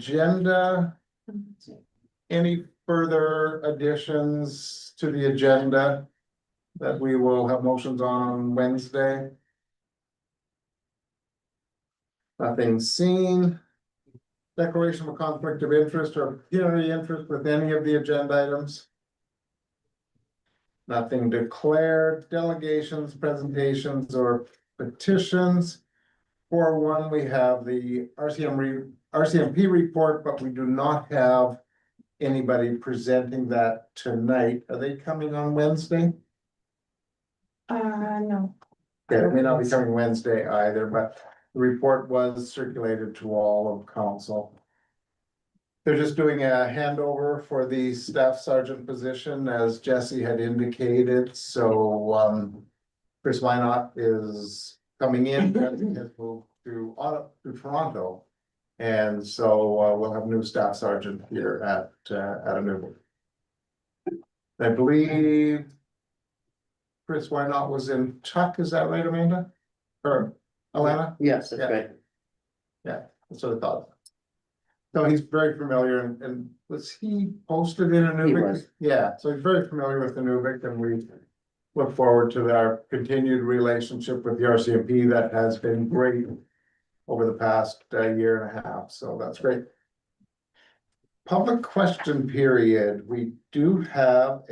agenda. Any further additions to the agenda that we will have motions on Wednesday? Nothing seen. Declaration of a conflict of interest or pecuniary interest with any of the agenda items? Nothing declared. Delegations, presentations, or petitions. For one, we have the RCMP report, but we do not have anybody presenting that tonight. Are they coming on Wednesday? No. Yeah, it may not be coming Wednesday either, but the report was circulated to all of council. They're just doing a handover for the staff sergeant position, as Jesse had indicated, so Chris Wynot is coming in, Jesse has moved to Toronto. And so we'll have a new staff sergeant here at Inuvik. I believe Chris Wynot was in Chuck, is that right, Amanda? Or Alana? Yes, that's Yeah. right. Yeah, that's what I thought. So he's very familiar and was he posted in Inuvik? He was. Yeah, so he's very familiar with Inuvik, and we look forward to our continued relationship with the RCMP that has been great over the past year and a half, so that's great. Public question period, we do have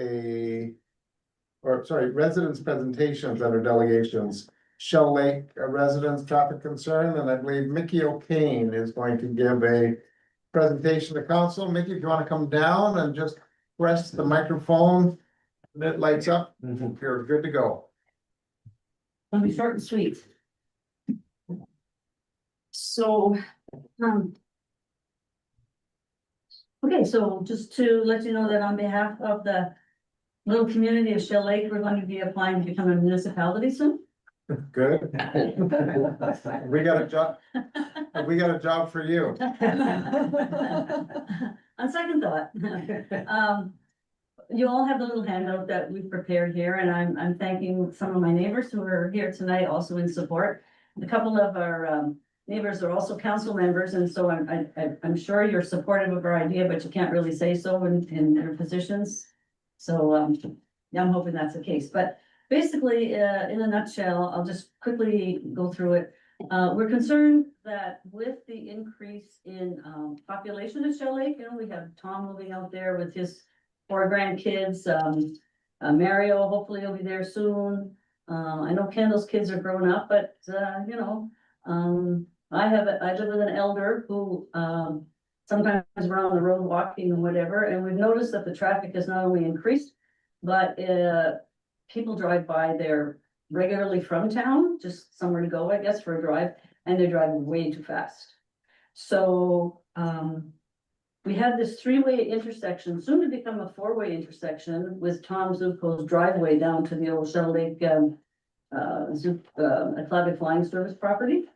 residents presentations under delegations. Shell Lake residents traffic concern, and I believe Mickey O'Kane is going to give a presentation to council. Mickey, if you want to come down and just press the microphone, and it lights up, you're good to go. Let me short and sweet. So, okay, so just to let you know that on behalf of the little community of Shell Lake, we're going to be applying to become a municipality soon. Good. We got a job. We got a job for you. On second thought, you all have the little handout that we've prepared here, and I'm thanking some of my neighbors who are here tonight also in support. A couple of our neighbors are also council members, and so I'm sure you're supportive of our idea, but you can't really say so in their positions. So yeah, I'm hoping that's the case. But basically, in a nutshell, I'll just quickly go through it. We're concerned that with the increase in population of Shell Lake, we have Tom moving out there with his 4 grandkids. Mario, hopefully he'll be there soon. I know Kendall's kids are grown up, but I live with an elder who sometimes we're on the road walking and whatever, and we've noticed that the traffic has not only increased, but people drive by there regularly from town, just somewhere to go, I guess, for a drive, and they're driving way too fast. So we have this 3-way intersection, soon to become a 4-way intersection with Tom Zuko's driveway down to the old Shell Lake Atlantic Flying Service property.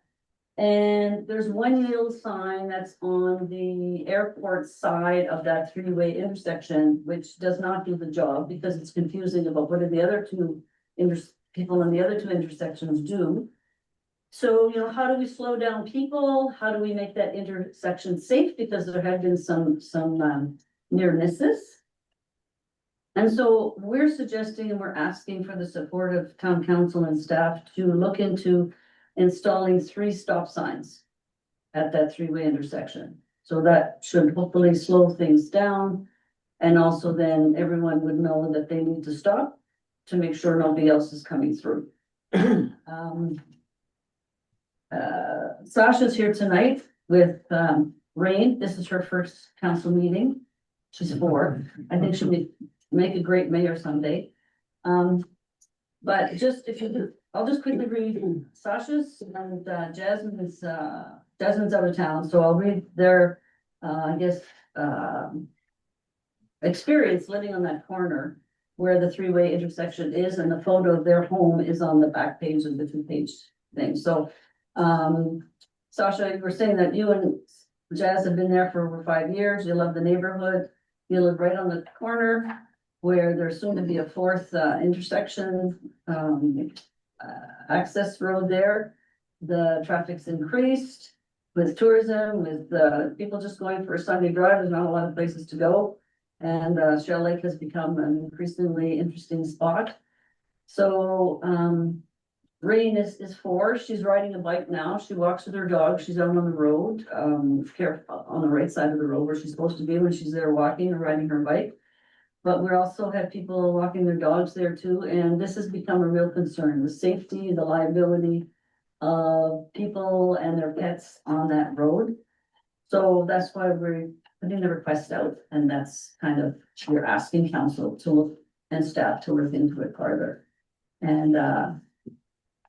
And there's one yield sign that's on the airport side of that 3-way intersection, which does not do the job because it's confusing about what do the other two people in the other 2 intersections do. So, how do we slow down people? How do we make that intersection safe? Because there have been some near misses. And so we're suggesting and we're asking for the support of town council and staff to look into installing 3 stop signs at that 3-way intersection. So that should hopefully slow things down. And also then everyone would know that they need to stop to make sure nobody else is coming through. Sasha's here tonight with Rain. This is her first council meeting. She's 4. I think she'll make a great mayor someday. But just I'll just quickly read Sasha's and Jasmine's out of town, so I'll read their experience living on that corner where the 3-way intersection is, and the photo of their home is on the back page of the 2-page thing. So Sasha, you were saying that you and Jazz have been there for over 5 years. You love the neighborhood. You live right on the corner where there's soon to be a 4th intersection access road there. The traffic's increased. with tourism, with, people just going for a Sunday drive, there's not a lot of places to go. And, Shell Lake has become an increasingly interesting spot. So, Rain is 4, she's riding a bike now, she walks with her dog, she's out on the road, careful, on the right side of the road where she's supposed to be when she's there walking or riding her bike. But we also have people walking their dogs there too, and this has become a real concern, the safety, the liability of people and their pets on that road. So that's why we're putting the request out, and that's kind of, we're asking council to look and staff to look into it further. And,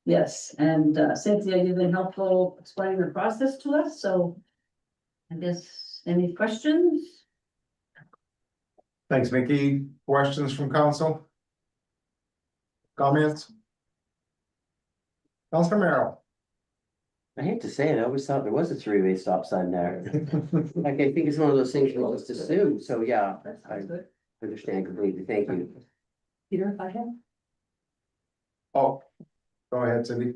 yes, and Cynthia, you've been helpful explaining the process to us, so I guess, any questions? Thanks, Mickey. Questions from council? Comments? Councilor Merrill. I hate to say it, I always thought there was a three-way stop sign there. Like, I think it's one of those things we'll just assume, so yeah, That I sounds good. understand completely, thank you. Peter, if I can? Oh, go ahead, Cindy.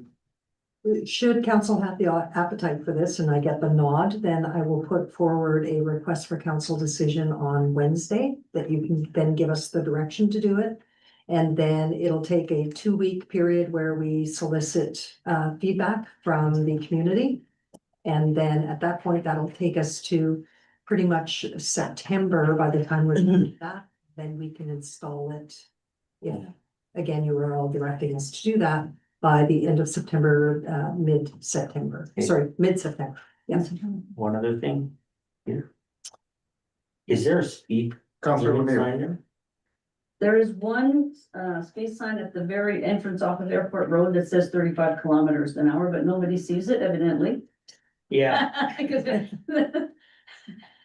Should council have the appetite for this and I get the nod, then I will put forward a request for council decision on Wednesday that you can then give us the direction to do it. And then it'll take a 2-week period where we solicit feedback from the community. And then at that point, that'll take us to pretty much September by the time we're doing that, then we can install it. If, again, you were all directing us to do that by the end of September, mid-September, sorry, mid-September. Yes. One other thing here. Is there a speed Councilor limit Lemieux. sign there? There is one speed sign at the very entrance off of Airport Road that says 35 kilometers an hour, but nobody sees it evidently. Yeah. Because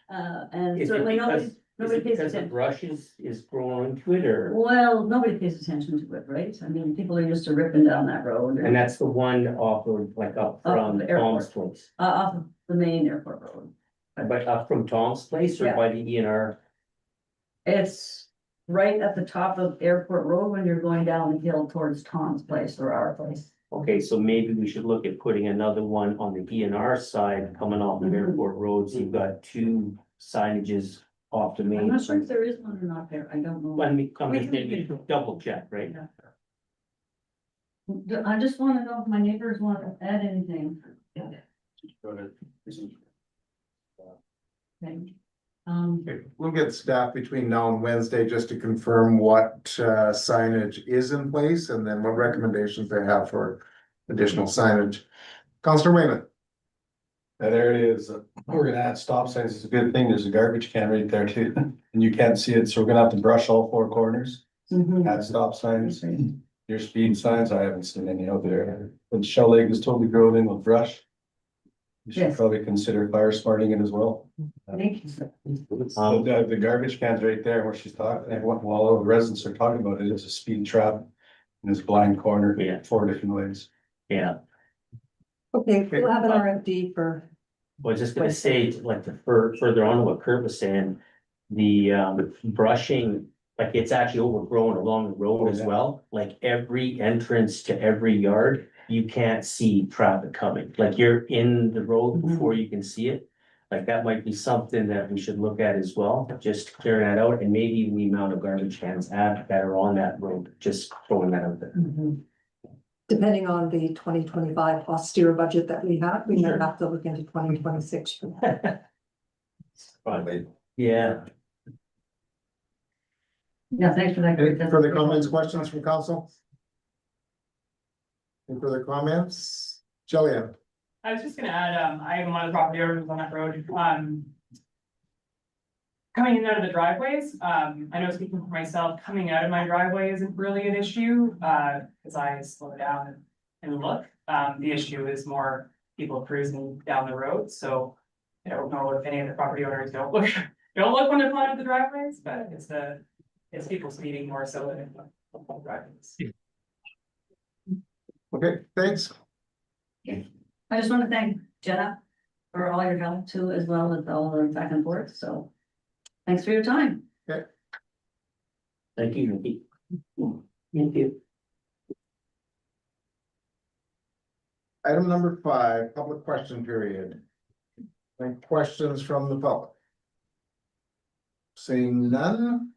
and Is it certainly because, nobody pays because the attention. brush is growing to it, or? Well, nobody pays attention to it, right? I mean, people are used to ripping down that road. And that's the one off of, like up Off from the airport. Tom's place, Off of the main airport road. but up from Tom's place or Yeah. by the ENR? It's right at the top of Airport Road when you're going down the hill towards Tom's place or our place. Okay, so maybe we should look at putting another one on the ENR side coming off of Mhm. Airport Road, so you've got 2 signages off the I'm main. not sure if there is one or not there. I don't know. Let me come We in, can- maybe double check, right? I just want to know if my neighbors want to add anything. Okay. Okay, we'll get staff between now and Wednesday just to confirm what signage is in place and then what recommendations they have for additional signage. Councilor Wayman. Yeah, there it is. We're gonna add stop signs. It's a good thing. There's a garbage can right there too. And you can't see it, so we're gonna have to brush all 4 corners, Mhm. add stop signs. Your speed signs, I haven't seen any out there. But Shell Lake is totally grown in with brush. You should Yes. probably consider fire smarting it as well. Thank you. The garbage can's right there where she's talking, and while all the residents are talking about it, it's a speed trap. In this blind corner, Yeah. 4 different ways. Yeah, Okay, we'll have an RFD for, I was just gonna say, like, the further on to what Kurt was saying, the brushing, like, it's actually overgrown along the road Oh, as yeah. well. Like, every entrance to every yard, you can't see traffic coming, like, you're in the road before you can see it. Like, that might be something that we should look at as well, just clearing that out, and maybe even the amount of garbage cans that are on that road, just throwing that out there. Mhm. depending on the 2025 austere budget that we have, we might have to look into 2026. Probably. Yeah, Yeah, thanks for that. Any further comments, questions from council? Any further comments? Jillian. I was just gonna add, I am one of the property owners on that road, coming in and out of the driveways, I know speaking for myself, coming out of my driveway isn't really an issue, cause I slow down and look. The issue is more people cruising down the road, so I don't know if any of the property owners don't look, when they're pulling out the driveways, but it's people speeding more so than driveways. Okay, thanks. I just want to thank Jenna for all your help too, as well as all the back and forth, so. Thanks for your time. thank you, Nikki. Thank you. Item number 5, public question period. Any questions from the public? Seeing none.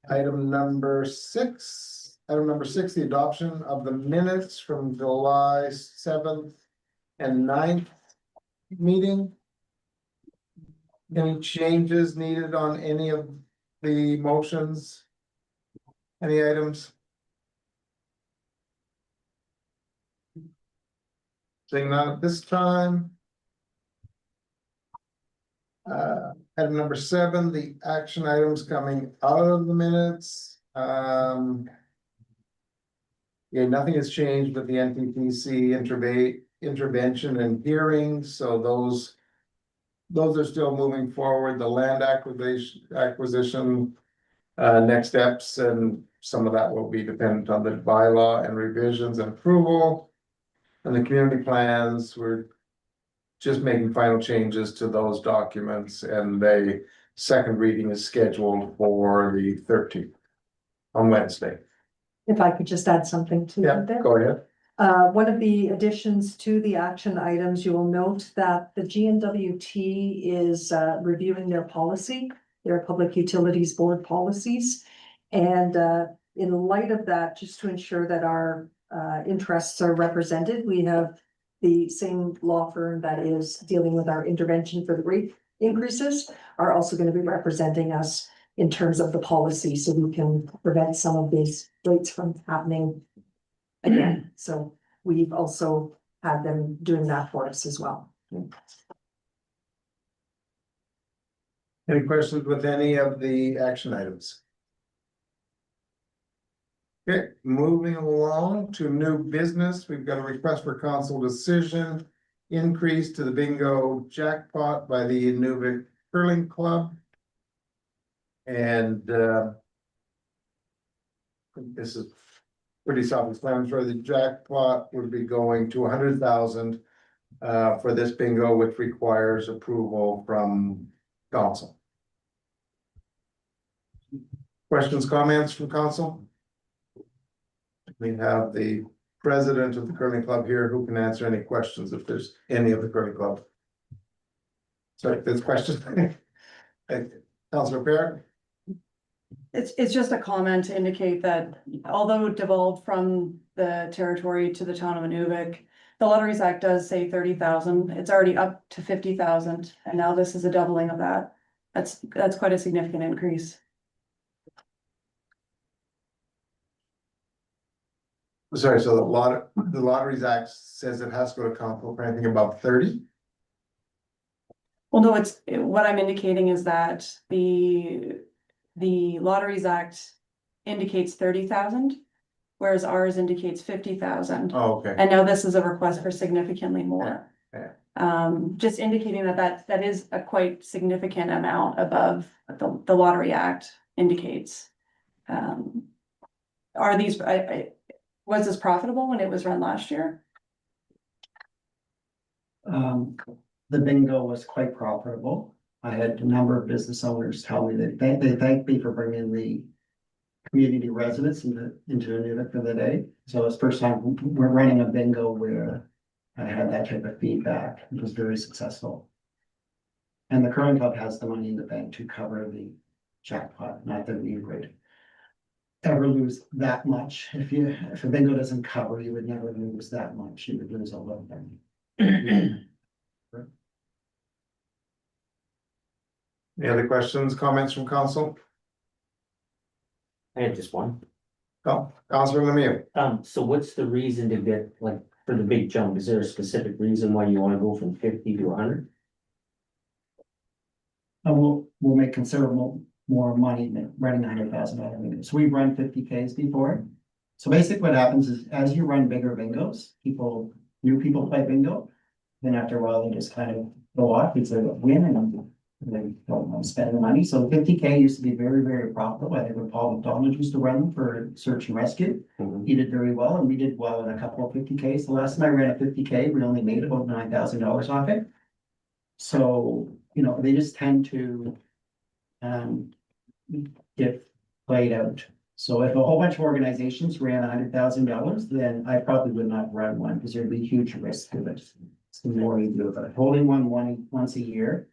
Item number six, the adoption of the minutes from July 7th and 9th meeting. Any changes needed on any of the motions? Any items? Seeing none at this time. Item number 7, the action items coming out of the minutes. Yeah, nothing has changed with the NTPC intervention and hearings, so those are still moving forward. The land acquisition next steps, and some of that will be dependent on the bylaw and revisions and approval. And the community plans, we're just making final changes to those documents, and the second reading is scheduled for the 13th on Wednesday. If I could just add something to Yeah, that there. go ahead. One of the additions to the action items, you will note that the GNWT is reviewing their policy, their Public Utilities Board policies. And in light of that, just to ensure that our interests are represented, we have the same law firm that is dealing with our intervention for the rate increases are also going to be representing us in terms of the policy, so we can prevent some of these rates from happening again. So we've also had them doing that for us as well. Any questions with any of the action items? Okay, moving along to new business, we've got a request for council decision. Increase to the bingo jackpot by the Inuvik Curling Club. And this is pretty self-explanatory. The jackpot would be going to 100,000 for this bingo, which requires approval from council. Questions, comments from council? We have the president of the curling club here who can answer any questions if there's any of the curling club. Sorry, if there's questions. Councilor Barrett? It's just a comment to indicate that although it devolved from the territory to the town of Inuvik, the Lotteries Act does say 30,000. It's already up to 50,000, and now this is a doubling of that. That's quite a significant increase. Sorry, so the Lotteries Act says it has to go to council for anything above 30? Well, no, what I'm indicating is that the Lotteries Act indicates 30,000, whereas ours indicates 50,000. Oh, okay. And now this is a request for significantly more. Yeah. Just indicating that is a quite significant amount above the Lottery Act indicates. Are these, was this profitable when it was run last year? The bingo was quite profitable. I had a number of business owners tell me that they thanked me for bringing the community residents into Inuvik for the day. So it's the first time we're running a bingo where I had that type of feedback. It was very successful. And the curling club has the money in the bank to cover the jackpot. Not that we would ever lose that much. If a bingo doesn't cover, you would never lose that much. You would lose a little bit. Any other questions, comments from council? I had just one. Oh, Councilor Lemieux. So what's the reason to get, like, for the big jump? Is there a specific reason why you wanna go from 50 to 100? We'll make considerable more money than running $100,000 bingo. So we run 50Ks before. So basically what happens is as you run bigger bingos, new people play bingo. Then after a while, they just kind of go off because they win and they don't want to spend the money. So 50K used to be very, very profitable. I think when Paul McDonald used to run for search and rescue, he did very well, and we did well in a couple of 50Ks. The last time I ran a 50K, we only made about $9,000 off it. So, they just tend to get played out. So if a whole bunch of organizations ran $100,000, then I probably would not run one because there'd be huge risk to it. the more you do, but holding once a year.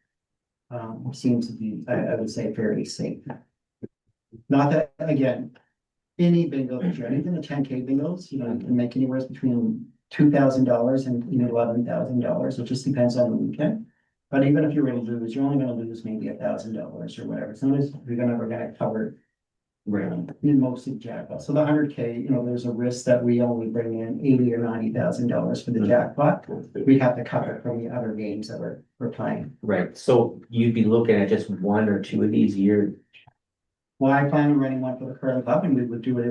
Seems to be, I would say, fairly safe. Not that, again, any bingo that you're, even the 10K bingos, you know, you can make anywhere between $2,000 and $11,000. It just depends on the weekend. But even if you were to lose, you're only gonna lose maybe $1,000 or whatever. Sometimes you're never gonna cover in most of jackpot. So the 100K, you know, there's a risk that we only bring in $80,000 or $90,000 for the jackpot. We have to cover from the other games that we're playing. Right, so you'd be looking at just one or two of these a year. Well, I plan on running one for the curling club, and we would do it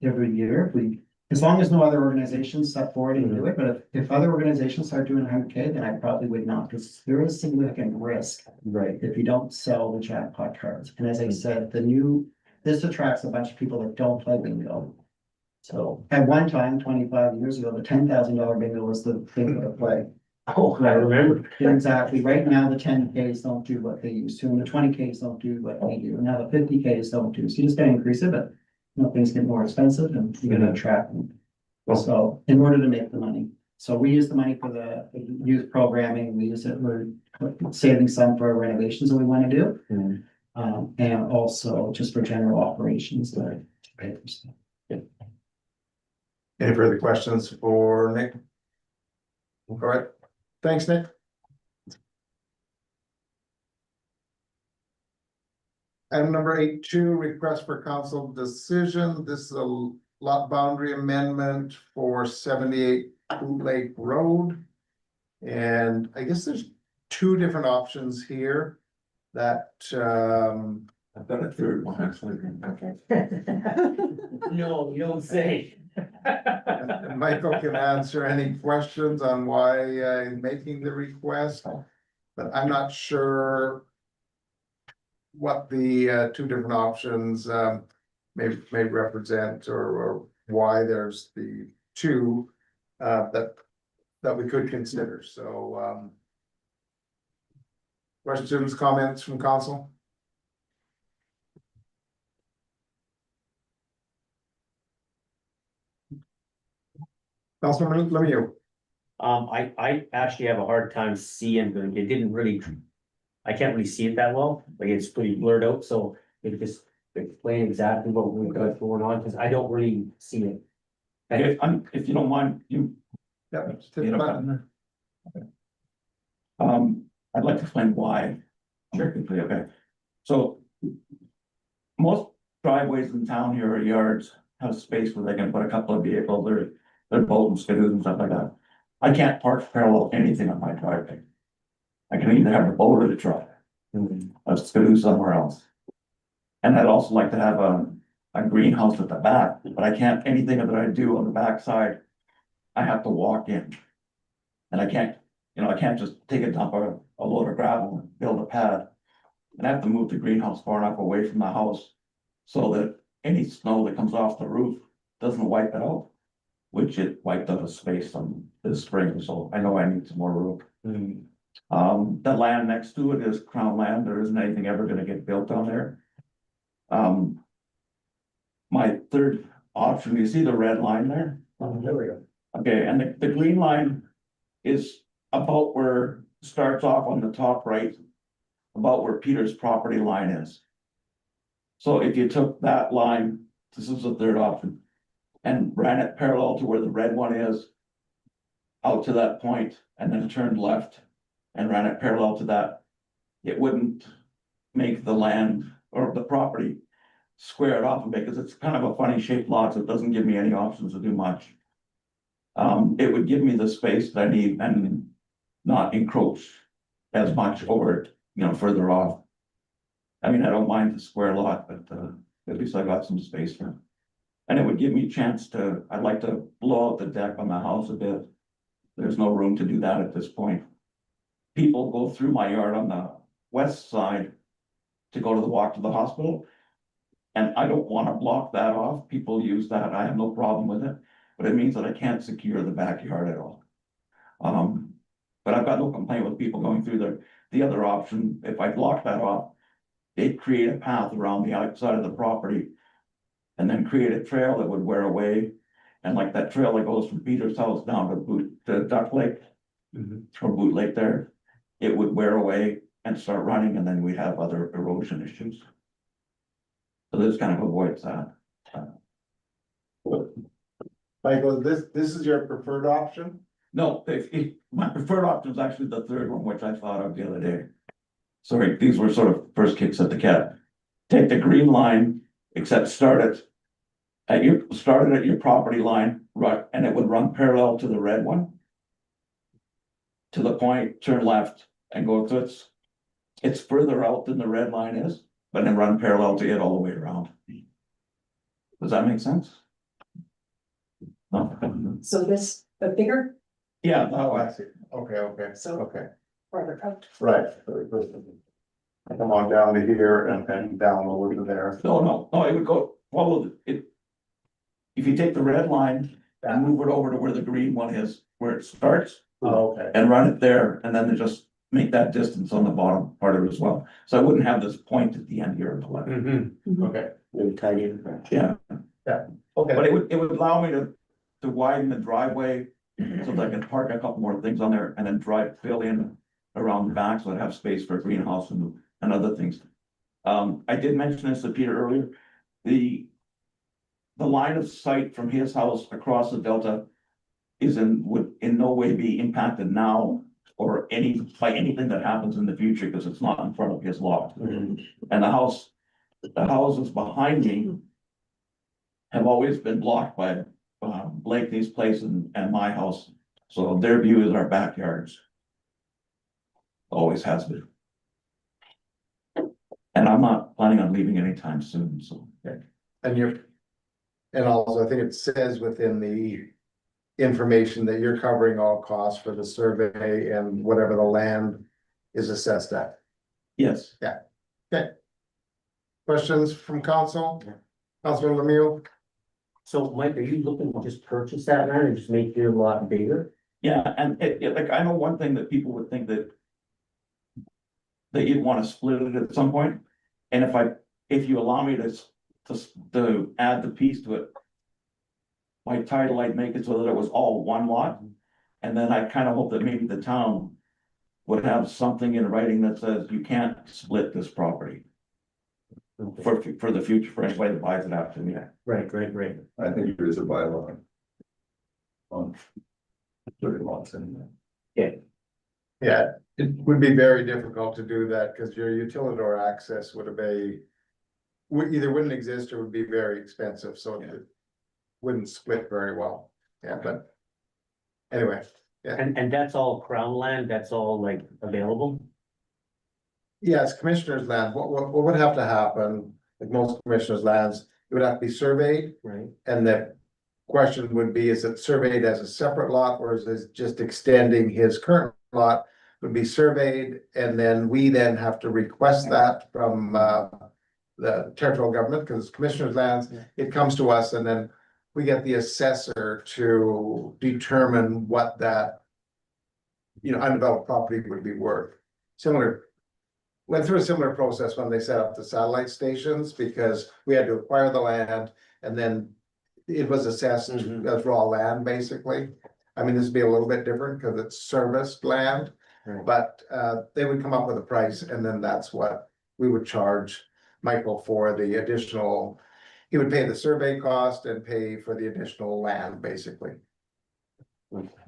every year if we, as long as no other organizations step forward and do it. But if other organizations start doing 100K, then I probably would not, because there is significant risk Right. if you don't sell the jackpot cards. And as I said, this attracts a bunch of people that don't play bingo. So at one time, 25 years ago, the $10,000 bingo was the bingo to play. Oh, I remember. Exactly. Right now, the 10Ks don't do what they used to, and the 20Ks don't do what they do. Now the 50Ks don't do. So you just gotta increase it, but you know, things get more expensive and you're gonna attract them. So in order to make the money. So we use the money for the youth programming. We use it, we're saving some for renovations that we want to do. And also just for general operations like pay for stuff. Any further questions for Nick? All right, thanks, Nick. Item number 8.2, request for council decision. This is a lot boundary amendment for 78 Boot Lake Road. And I guess there's two different options here that, I've got a third one, actually. No, you don't say. Michael can answer any questions on why I'm making the request, but I'm not sure what the two different options may represent or why there's the two that we could consider. So questions, comments from council? Councilman Lemieux. I actually have a hard time seeing, but it didn't really, I can't really see it that well, like it's pretty blurred out, so maybe just explain exactly what we've got going on, because I don't really see it. If you don't mind, Yeah, just hit the button. I'd like to explain why. Sure, quickly, okay. So most driveways in town here or yards have space where they can put a couple of vehicles, their boats and canoes and stuff like that. I can't park parallel to anything on my driveway. I can either have a boat or the truck, a skidoo somewhere else. And I'd also like to have a greenhouse at the back, but I can't, anything that I do on the back side, I have to walk in. And I can't, I can't just take a dump or a load of gravel and build a pad. And I have to move the greenhouse far enough away from the house so that any snow that comes off the roof doesn't wipe it out, which it wiped out of space on this spring, so I know I need some more roof. The land next to it is crown land. There isn't anything ever gonna get built on there. My third option, you see the red line there? There we go. Okay, and the green line is about where it starts off on the top right, about where Peter's property line is. So if you took that line, this is the third option, and ran it parallel to where the red one is, out to that point, and then turned left and ran it parallel to that, it wouldn't make the land or the property square it off because it's kind of a funny shaped lot, so it doesn't give me any options to do much. It would give me the space that I need and not encroach as much over it, further off. I mean, I don't mind the square lot, but at least I got some space for it. And it would give me a chance I'd like to blow out the deck on the house a bit. There's no room to do that at this point. People go through my yard on the west side to go to the walk to the hospital. And I don't want to block that off. People use that. I have no problem with it, but it means that I can't secure the backyard at all. But I've got no complaint with people going through there. The other option, if I block that off, they'd create a path around the outside of the property and then create a trail that would wear away. And like that trail that goes from Peter's house down to Duck Lake, Mhm. or Boot Lake there, it would wear away and start running, and then we'd have other erosion issues. So this kind of avoids that. Michael, this is your preferred option? No, if my preferred option is actually the third one, which I thought of the other day. Sorry, these were sort of first kicks at the cat. Take the green line, except start it at your property line, right, and it would run parallel to the red one. To the point, turn left and go to it's further out than the red line is, but then run parallel to it all the way around. Does that make sense? No? So this, the bigger, Yeah, that Oh, way. I see. Okay, So- okay, farther out. right. Come on down to here and then down over to there. No, it would go, follow it. If you take the red line and move it over to where the green one is, where it starts, Okay. and run it there, and then just make that distance on the bottom part of it as well. So I wouldn't have this point at the end here of the left. Okay, Really tight in. Yeah, okay. but it would allow me to widen the driveway so that I can park a couple more things on there and then fill in around the back, so I have space for a greenhouse and other things. I did mention this to Peter earlier, the line of sight from his house across the delta would in no way be impacted now or by anything that happens in the future, because it's not in front of his lot. And the houses behind me have always been blocked by Blakely's place and my house, so their view is our backyards. Always has been. And I'm not planning on leaving anytime soon, so. And also, I think it says within the information that you're covering all costs for the survey and whatever the land is assessed at. Yes, Questions from council? Councilor Lemieux? So Mike, are you looking to just purchase that land and just make your lot bigger? yeah, and like, I know one thing that people would think that you'd want to split it at some point, and if you allow me to add the piece to it, my title, I'd make it so that it was all one lot, and then I kind of hope that maybe the town would have something in writing that says you can't split this property for the future, for anybody that buys it after me. Right. I think there is a bylaw. On 30 lots in there. Yeah, it would be very difficult to do that because your utility access would either wouldn't exist or would be very expensive, so it wouldn't split very well. Yeah, but anyway, And that's all crown land, that's all like available? yes, commissioner's land, what would have to happen, like most commissioners' lands, it would have to be surveyed. Right. And the question would be, is it surveyed as a separate lot or is it just extending his current lot? Would be surveyed and then we then have to request that from the territorial government, because commissioner's lands, it comes to us and then we get the assessor to determine what that undeveloped property would be worth. Went through a similar process when they set up the satellite stations, because we had to acquire the land and then it was assessed as raw land, basically. I mean, this would be a little bit different because it's serviced land, Right. but they would come up with a price and then that's what we would charge Michael for the additional. He would pay the survey cost and pay for the additional land, basically.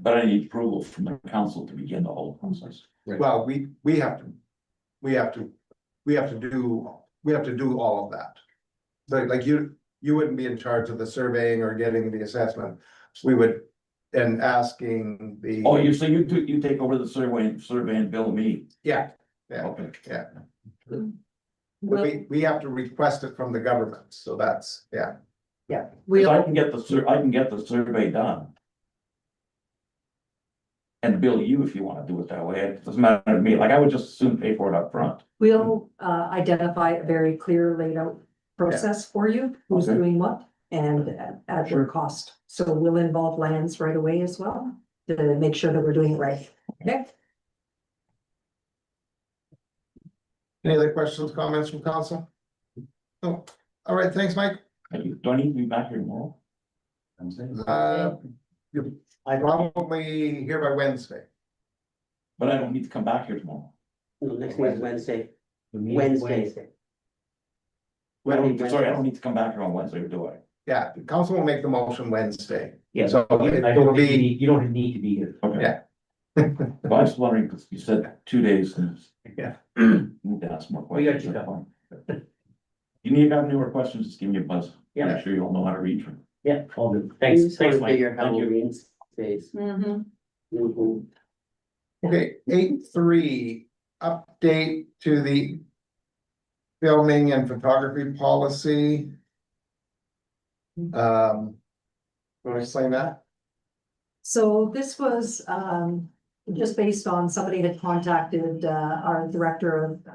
But I need approval from the council to begin the whole process. Well, we have to do all of that. So like you wouldn't be in charge of the surveying or getting the assessment. We would, and asking the. Oh, so you take over the survey and bill me? Yeah, Okay. yeah. But we have to request it from the government, so that's, yeah. Yeah, So I can get the survey done. And bill you if you wanna do it that way, it doesn't matter to me, like I would just as soon pay for it up front. we'll identify a very clear laid out process for you, who's Okay. doing what and at your cost. So we'll involve lands right away as well to make sure that we're doing it right. Okay? Any other questions, comments from council? Oh, all right, thanks, Mike. Do I need to be back here tomorrow? You're probably here by Wednesday. But I don't need to come back here tomorrow. No, next week is Wednesday. We meet Wednesday. Sorry, I don't need to come back here on Wednesday, or do I? Yeah, the council will make the motion Wednesday. Yeah, So I it don't will think be, you don't need to be here. Okay. Yeah. But I was wondering, because you said 2 days. And Yeah. need to ask more We got questions. you covered. You need to have newer questions, just give me a buzz. Yeah. Make sure you all know how to reach me. Yeah, all good. I Thanks, just wanna thanks, Mike. figure Thank you. Halloween space. Mhm. Mhm. okay, 8.3, update to the filming and photography policy. Want to explain that? So this was just based on somebody had contacted our director of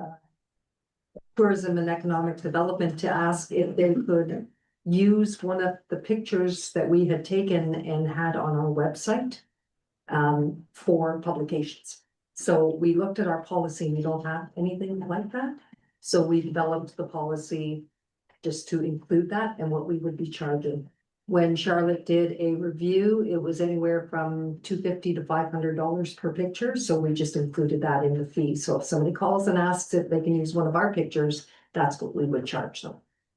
tourism and economic development to ask if they could use one of the pictures that we had taken and had on our website for publications. So we looked at our policy and we don't have anything like that. So we developed the policy just to include that and what we would be charging. When Charlotte did a review, it was anywhere from $250 to $500 per picture, so we just included that in the fee. So if somebody calls and asks if they can use one of our pictures, that's what we would charge them.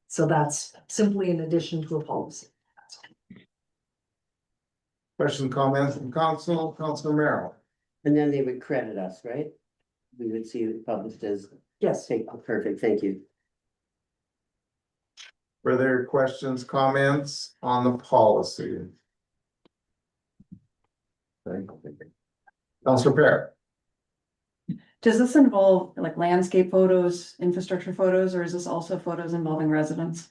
So that's simply in addition to a policy. Question, comments from council, Councilor Merrill? And then they would credit us, right? We would see it published as, Yes. perfect, thank you. Further questions, comments on the policy? Councilor Bear? Does this involve like landscape photos, infrastructure photos, or is this also photos involving residents?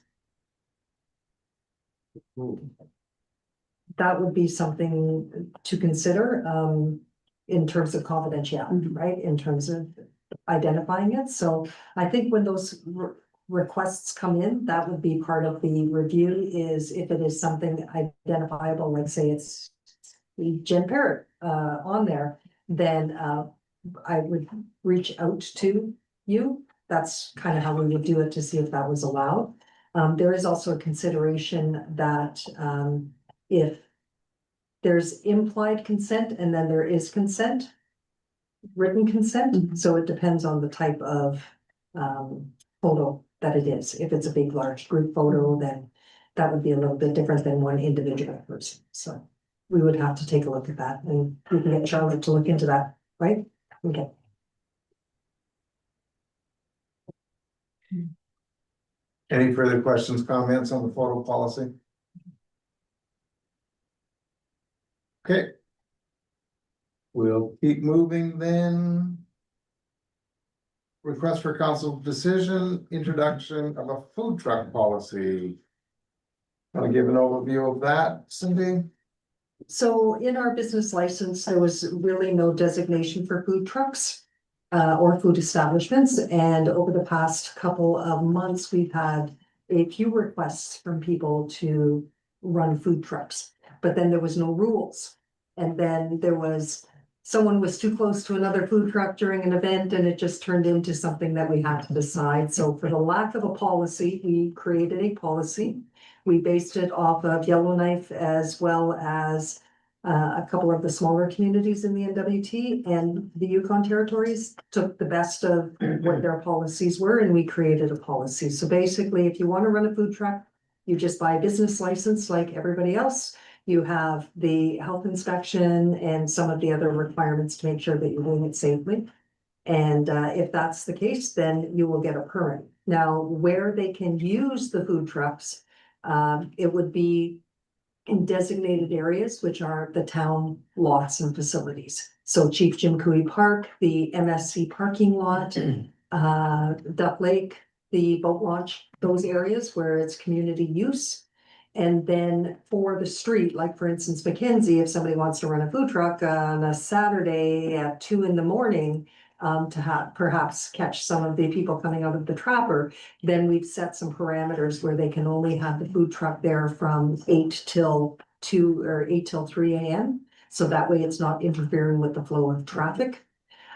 That would be something to consider in terms of confidentiality, right? In terms of identifying it. So I think when those requests come in, that would be part of the review, is if it is something identifiable, like say it's the Jen Parrott on there, then I would reach out to you. That's kind of how we would do it, to see if that was allowed. There is also a consideration that if there's implied consent and then there is consent, written consent, so it depends on the type of photo that it is. If it's a big, large group photo, then that would be a little bit different than one individual person. So we would have to take a look at that, and we can get Charlotte to look into that, right? Okay. Any further questions, comments on the photo policy? Okay. We'll keep moving then. Request for council decision, introduction of a food truck policy. Want to give an overview of that, Cindy? So in our business license, there was really no designation for food trucks or food establishments. And over the past couple of months, we've had a few requests from people to run food trucks, but then there was no rules. And then someone was too close to another food truck during an event, and it just turned into something that we had to decide. So for the lack of a policy, we created a policy. We based it off of Yellowknife as well as a couple of the smaller communities in the NWT, and the Yukon territories took the best of what their policies were, and we created a policy. So basically, if you want to run a food truck, you just buy a business license like everybody else. You have the health inspection and some of the other requirements to make sure that you're doing it safely. And if that's the case, then you will get a permit. Now, where they can use the food trucks, it would be in designated areas, which are the town lots and facilities. So Chief Jim Cooey Park, the MSC parking lot, Duck Lake, the boat launch, those areas where it's community use. And then for the street, like for instance, Mackenzie, if somebody wants to run a food truck on a Saturday at 2 a.m. To have perhaps catch some of the people coming out of the trapper, then we've set some parameters where they can only have the food truck there from 8 till 2 or 8 till 3 a.m. So that way it's not interfering with the flow of traffic.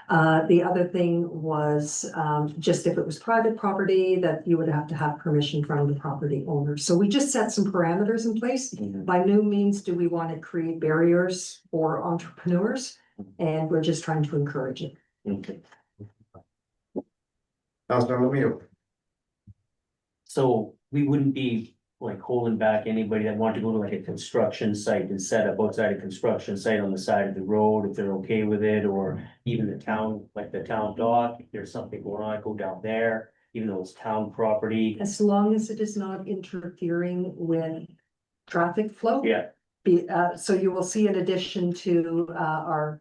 The other thing was just if it was private property, that you would have to have permission from the property owner. So we just set some parameters in place. By no means do we want to create barriers for entrepreneurs. And we're just trying to encourage it. Okay. Councilor Lemieux. So we wouldn't be like holding back anybody that wanted to go to like a construction site and set up outside a construction site on the side of the road, if they're okay with it, or even the town, like the town dock, if there's something going on, go down there, even though it's town property. As long as it is not interfering with traffic flow. Yeah, So you will see in addition to, our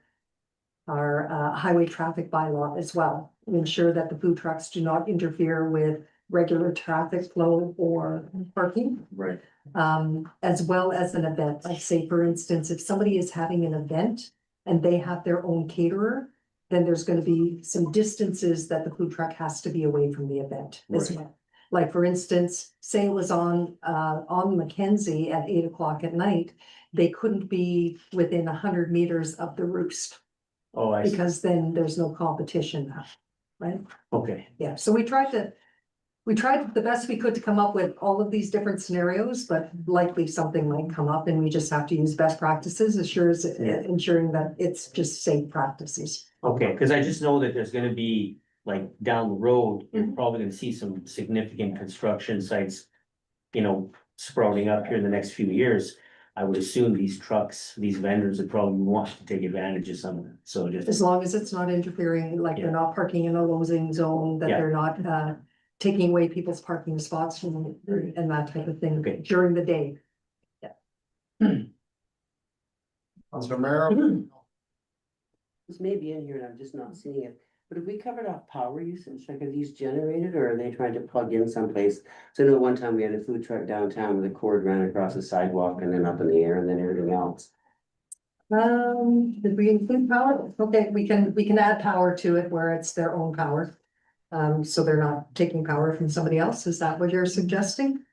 highway traffic bylaw as well, ensure that the food trucks do not interfere with regular traffic flow or parking. right. As well as an event, like say, for instance, if somebody is having an event and they have their own caterer, then there's gonna be some distances that the food truck has to be away from the event as Right. well. Like for instance, say it was on Mackenzie at 8 o'clock at night, they couldn't be within 100 meters of the roost. Oh, I see. Because then there's no competition now, right? Okay, Yeah, so we tried the best we could to come up with all of these different scenarios, but likely something might come up and we just have to use best practices, ensuring that it's just safe practices. okay, because I just know that there's gonna be, like, down the road, you're Mhm. probably gonna see some significant construction sites. You know, sprouting up here in the next few years. I would assume these trucks, these vendors would probably want to take advantage of some of it, so As just. long as it's not interfering, like Yeah. they're not parking in a loading zone, that Yeah. they're not taking away people's parking spots and that type of thing Okay. during the day. Councilor Merrill. This may be in here and I'm just not seeing it, but have we covered off power usage? Like, are these generated or are they trying to plug in someplace? So I know one time we had a food truck downtown with a cord ran across the sidewalk and then up in the air and then everything else. Did we include power? Okay, we can add power to it where it's their own power. So they're not taking power from somebody else. Is that what you're suggesting?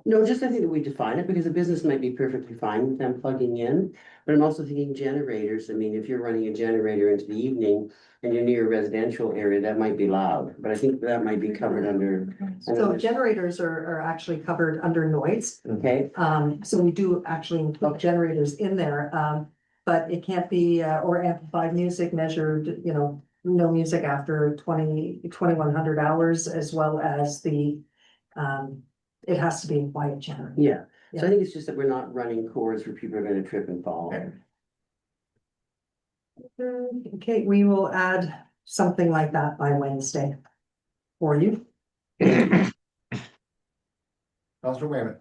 No, just I think that we define it because a business might be perfectly fine with them plugging in. But I'm also thinking generators. I mean, if you're running a generator into the evening and you're near a residential area, that might be loud, but I think that might be covered under. So generators are actually covered under noise. Okay, So we do actually include generators in there, but it can't be, or amplified music measured, no music after 2100 hours, as well as it has to be a quiet generator. yeah. So I think it's just that we're not running cords where people are gonna trip and fall. Okay, we will add something like that by Wednesday for you. Councilor Wayman.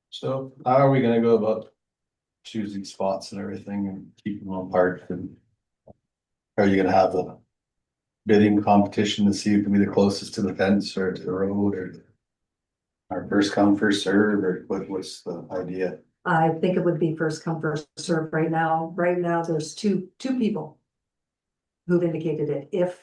So how are we gonna go about choosing spots and everything and keeping them apart and? Are you gonna have a bidding competition to see who can be the closest to the fence or to the road or? Our first come, first serve, or what's the idea? I think it would be first come, first serve right now. Right now, there's two people who've indicated it. If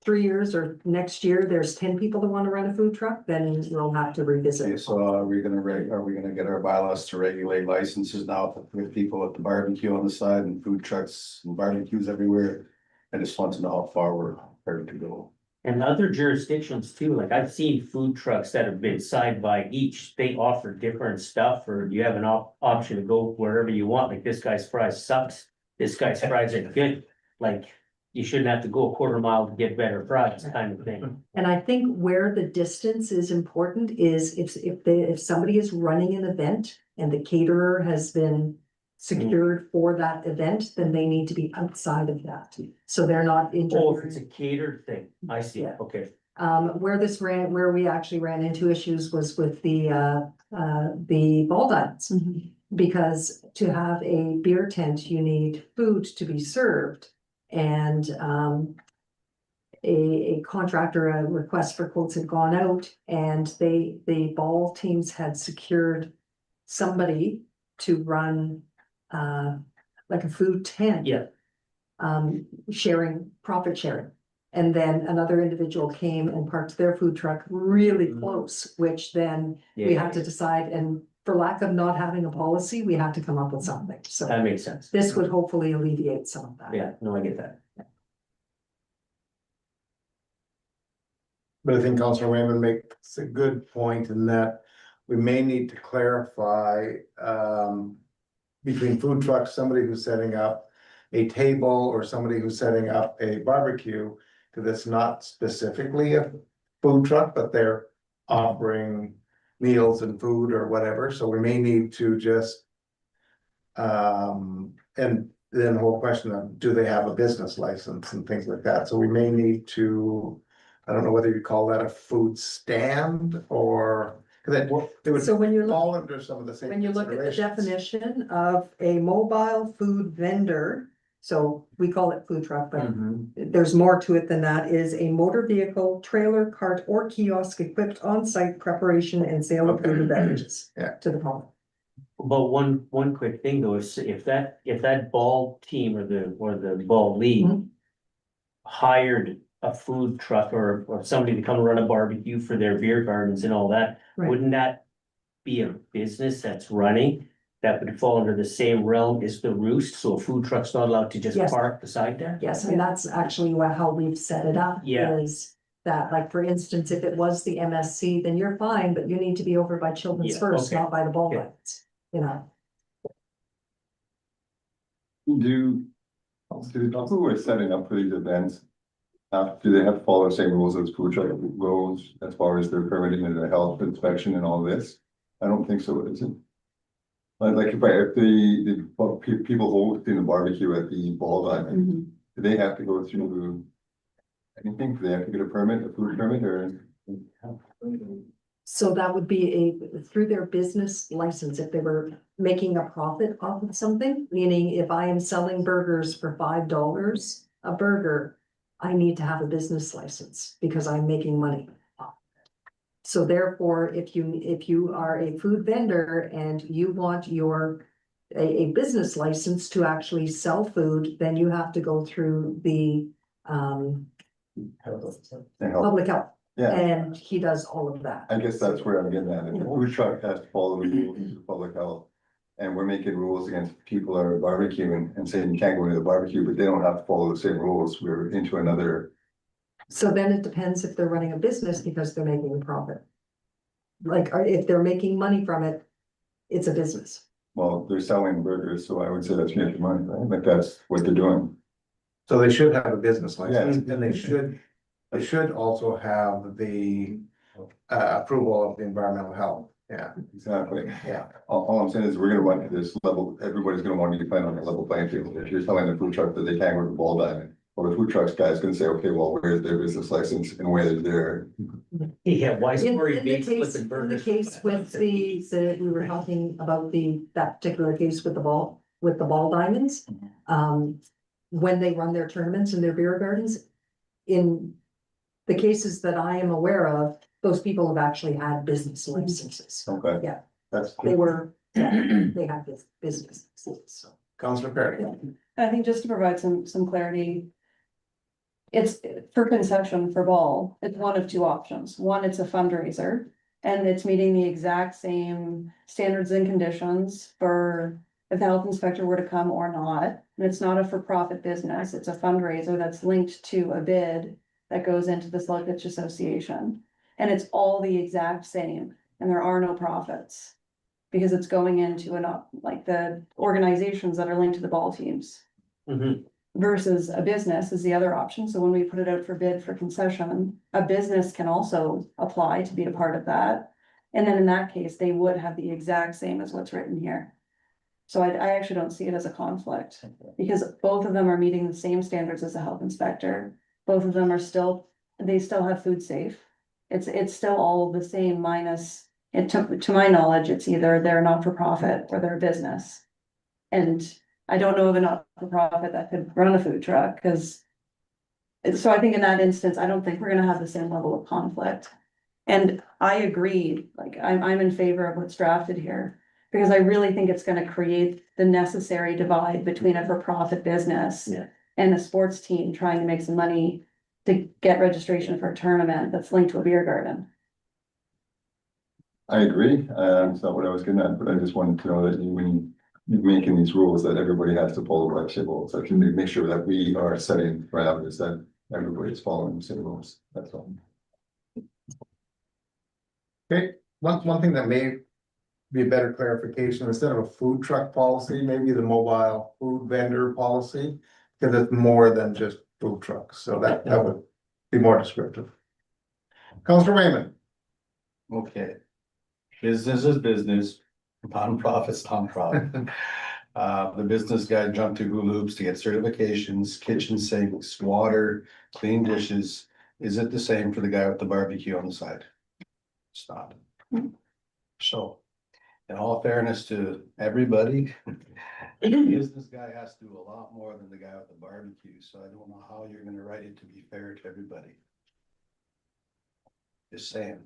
3 years or next year, there's 10 people that want to run a food truck, then we'll have to Okay, revisit. so are we gonna get our bylaws to regulate licenses now with people at the barbecue on the side and food trucks and barbecues everywhere? I just want to know how far we're prepared to go. And other jurisdictions too, like I've seen food trucks that have been side by each, they offer different stuff, or you have an option to go wherever you want, like this guy's fries sucks. This guy's fries are good, like you shouldn't have to go a quarter mile to get better fries kind of thing. And I think where the distance is important is if somebody is running an event and the caterer has been secured for that event, then they need to be outside of that. So they're not Oh, if it's a interfering. catered thing, I see, Yeah. okay. Where we actually ran into issues was with the ball diets. Because to have a beer tent, you need food to be served. And a contractor, a request for quotes had gone out and the ball teams had secured somebody to run like a food tent. Yeah. Profit sharing. And then another individual came and parked their food truck really close, which then we had to decide, and for lack of not having a policy, we had to come up with something. So That makes sense. this would hopefully alleviate some of that. Yeah, no, I get that. But I think Councilor Wayman makes a good point in that we may need to clarify, between food trucks, somebody who's setting up a table or somebody who's setting up a barbecue, because it's not specifically a food truck, but they're offering meals and food or whatever, so we may need to just. And then the whole question of, do they have a business license and things like that, so we may need to. I don't know whether you call that a food stand or, because it would So when you look, fall under some of the same. when you look at the considerations. definition of a mobile food vendor, so we call it food truck, but Mhm. there's more to it than that, is a motor vehicle, trailer, cart, or kiosk equipped on-site preparation and sale of food and beverages. Yeah. To the public. But one quick thing though, is if that ball team or the ball league. Mhm. Hired a food truck or somebody to come run a barbecue for their beer gardens and all that, Right. wouldn't that? Be a business that's running, that would fall under the same realm as the Roost, so a food truck's not allowed to just Yes. park beside there? Yes, and that's actually how we've set it up. Yeah. Is that, like, for instance, if it was the MSC, then you're fine, but you need to be over by Children's Yeah, First, okay. not by the ball Okay. rights, you know. Do the people who are setting up for these events, do they have to follow the same rules as food truck rules as far as their permitting and their health inspection and all this? I don't think so, is it? Like if the people hosting the barbecue at the ball diamond, do they have to go through anything? Do they have to get a permit, a food permit, or? So that would be through their business license, if they were making a profit off of something, meaning if I am selling burgers for $5 a burger, I need to have a business license because I'm making money. So therefore, if you are a food vendor and you want a business license to actually sell food, then you have to go through the public health. Yeah, And he does all of that. I guess that's where I'm getting at. If the food truck has to follow the rules of public health. And we're making rules against people that are barbecuing and saying you can't go to the barbecue, but they don't have to follow the same rules. We're into another. So then it depends if they're running a business because they're making a profit. Like, if they're making money from it, it's a business. Well, they're selling burgers, so I would say that's making money, right? Like that's what they're doing. So they should have a business license, Yeah. and they should also have the approval of the environmental health, yeah, Exactly. yeah. All I'm saying is we're gonna run to this level, everybody's gonna want to depend on a level playing field. If you're telling the food truck that they can't go to the ball diamond, or the food truck's guy's gonna say, okay, well, where's their business license and where is their. Yeah, why is In Cory the Bates case, flipping in the burgers? case with we were talking about that particular case with the ball diamonds. When they run their tournaments in their beer gardens, in the cases that I am aware of, those people have actually had business licenses. Okay. Yeah. That's. They had this business licenses, so. Councilor Perry. I think just to provide some clarity. It's for conception for ball, it's one of two options. One, it's a fundraiser. And it's meeting the exact same standards and conditions for if the health inspector were to come or not. And it's not a for-profit business, it's a fundraiser that's linked to a bid that goes into the Slug Pitch Association. And it's all the exact same, and there are no profits. Because it's going into like the organizations that are linked to the ball teams. Mhm. Versus a business is the other option. So when we put it out for bid for concession, a business can also apply to be a part of that. And then in that case, they would have the exact same as what's written here. So I actually don't see it as a conflict, because both of them are meeting the same standards as a health inspector. Both of them are they still have food safe. It's still all the same minus, to my knowledge, it's either they're not for profit or they're a business. And I don't know of a not-for-profit that could run a food truck, because. So I think in that instance, I don't think we're gonna have the same level of conflict. And I agree, like, I'm in favor of what's drafted here. Because I really think it's gonna create the necessary divide between a for-profit business. Yeah. And a sports team trying to make some money to get registration for a tournament that's linked to a beer garden. I agree, it's not what I was getting at, but I just wanted to know that when you're making these rules, that everybody has to follow the right rules. I can make sure that we are setting parameters that everybody's following the same rules, that's all. Okay, one thing that may be a better clarification, instead of a food truck policy, maybe the mobile food vendor policy. Cause it's more than just food trucks, so that would be more descriptive. Counselor Wayman. Okay. Business is business, nonprofit's nonprofit. The business guy jumped through hula hoops to get certifications, kitchen sinks, water, clean dishes. Is it the same for the guy with the barbecue on the side? It's not. So, in all fairness to everybody, the business guy has to do a lot more than the guy with the barbecue, so I don't know how you're gonna write it to be fair to everybody. Just saying.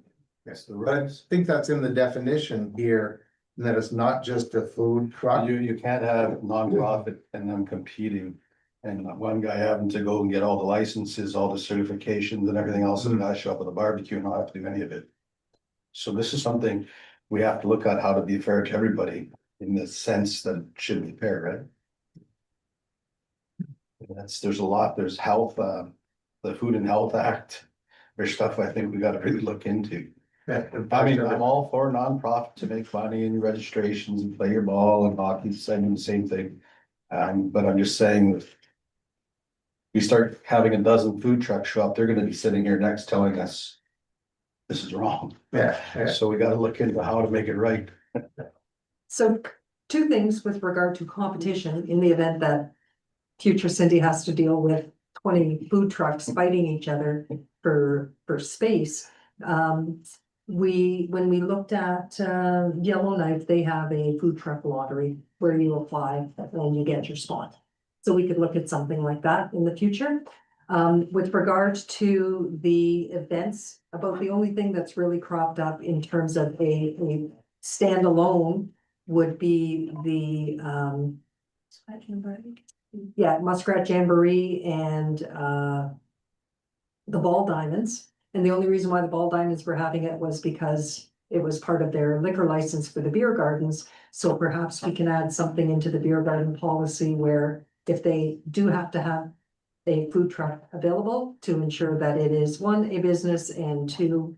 That's the But I rules. think that's in the definition here, and that it's not just a food truck. You can't have nonprofit and them competing. And one guy having to go and get all the licenses, all the certifications and everything else, and the guy show up with a barbecue and not have to do any of it. So this is something we have to look at, how to be fair to everybody in the sense that it should be fair, right? There's a lot, there's health, the Food and Health Act. There's stuff I think we gotta really look into. I mean, I'm all for nonprofit to make money and registrations and play your ball and hockey, the same thing. But I'm just saying, if we start having a dozen food trucks show up, they're gonna be sitting here next telling us this is wrong. Yeah. So we gotta look into how to make it right. So two things with regard to competition in the event that future Cindy has to deal with 20 food trucks fighting each other for space. When we looked at Yellowknife, they have a food truck lottery where you apply and you get your spot. So we could look at something like that in the future. With regards to the events, about the only thing that's really cropped up in terms of a standalone would be the Muskrat Jamboree and the Ball Diamonds. And the only reason why the Ball Diamonds were having it was because it was part of their liquor license for the beer gardens. So perhaps we can add something into the beer garden policy where if they do have to have a food truck available, to ensure that it is, one, a business, and two,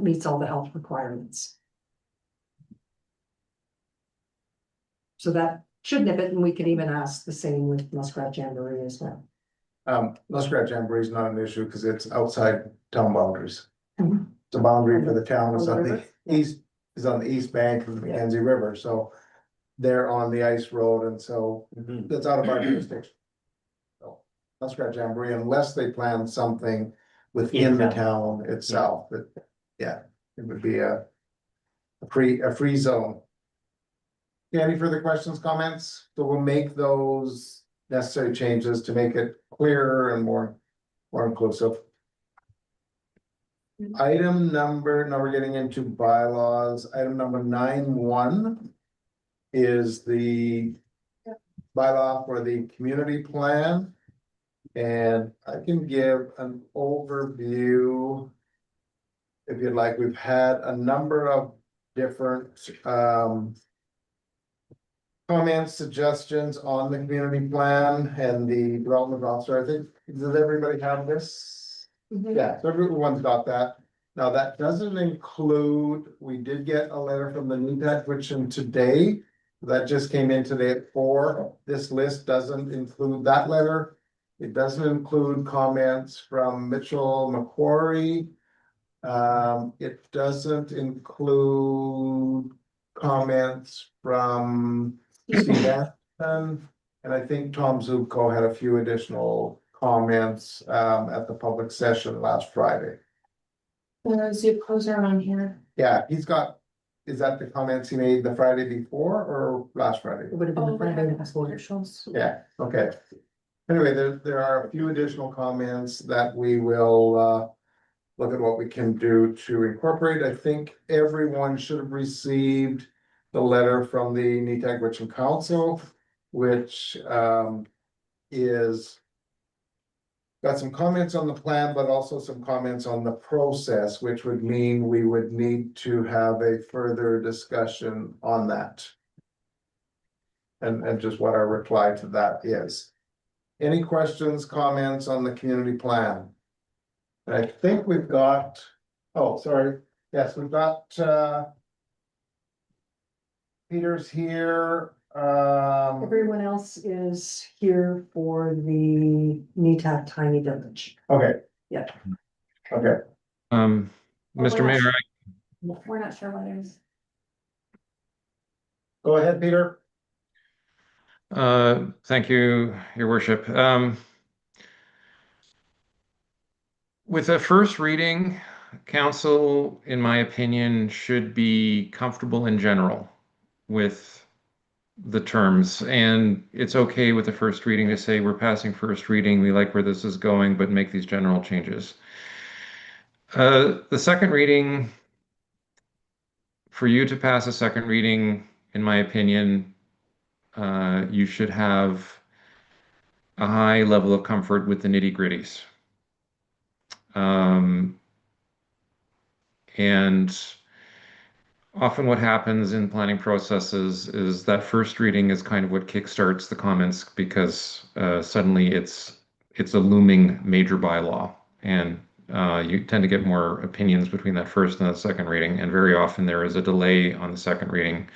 meets all the health requirements. So that should nip it, and we could even ask the same with Muskrat Jamboree as well. Muskrat Jamboree is not an issue because it's outside town boundaries. Mhm. The boundary for the town is On on the the river? east, is on the east bank of the Mackenzie River, so. They're on the ice road, and so that's out of our jurisdiction. So, Muskrat Jamboree, unless they plan something within the town itself, but yeah, it would be a free zone. Yeah, any further questions, comments? So we'll make those necessary changes to make it clearer and more inclusive. Item number, now we're getting into bylaws, item number 9.1 is the bylaw for the community plan. And I can give an overview. If you'd like, we've had a number of different comments, suggestions on the community plan and the development officer. I think, does everybody have this? Yeah, so everyone's got that. Now, that doesn't include, we did get a letter from the NEPAC, which in today, that just came in today at 4. This list doesn't include that letter. It doesn't include comments from Mitchell Macquarie. It doesn't include comments from Steve Anderson. And I think Tom Zubko had a few additional comments at the public session last Friday. Zubko's are on here. Yeah, he's got, is that the comments he made the Friday before or last Friday? It would have been Oh, the they Friday have before. commercials. Yeah, okay. Anyway, there are a few additional comments that we will look at what we can do to incorporate. I think everyone should have received the letter from the NETAG Witchin Council, which is got some comments on the plan, but also some comments on the process, which would mean we would need to have a further discussion on that. And just what our reply to that is. Any questions, comments on the community plan? I think we've got, oh, sorry, yes, we've got Peter's here, Everyone else is here for the NETAC Tiny Village. okay. Yeah. Okay, Oh, Mr. Mayor, We're not sure what it is. go ahead, Peter. thank you, Your Worship. With a first reading, council, in my opinion, should be comfortable in general with the terms. And it's okay with the first reading to say we're passing first reading, we like where this is going, but make these general changes. The second reading, for you to pass a second reading, in my opinion, you should have a high level of comfort with the nitty-gritties. Um, and often what happens in planning processes is that first reading is kind of what kickstarts the comments because suddenly it's a looming major bylaw, and you tend to get more opinions between that first and that second reading, and very often there is a delay on the second reading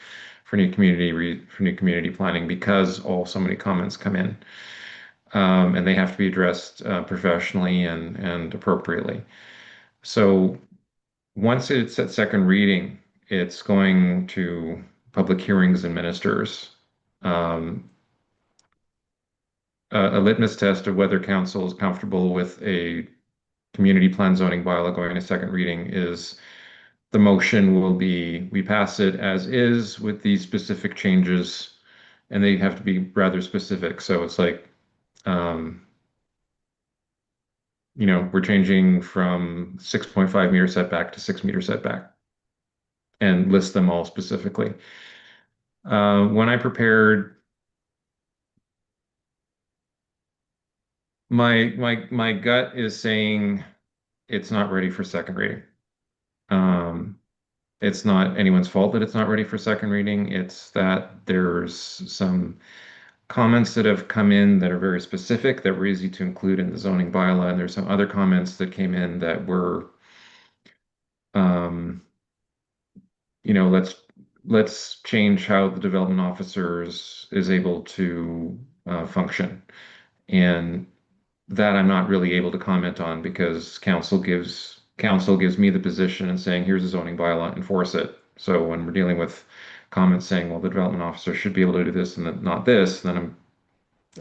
for new community planning because so many comments come in, and they have to be addressed professionally and appropriately. So once it's at second reading, it's going to public hearings and ministers. Um, a litmus test of whether council is comfortable with a community plan zoning bylaw going to second reading is the motion will be, we pass it as is with these specific changes, and they have to be rather specific. So it's like, um, we're changing from 6.5 meter setback to 6 meter setback and list them all specifically. When I prepared my gut is saying it's not ready for second reading. Um, it's not anyone's fault that it's not ready for second reading. It's that there's some comments that have come in that are very specific that were easy to include in the zoning bylaw, and there's some other comments that came in that were, um, let's change how the development officers is able to function. And that I'm not really able to comment on because council gives me the position and saying, here's a zoning bylaw, enforce it. So when we're dealing with comments saying, well, the development officer should be able to do this and not this, then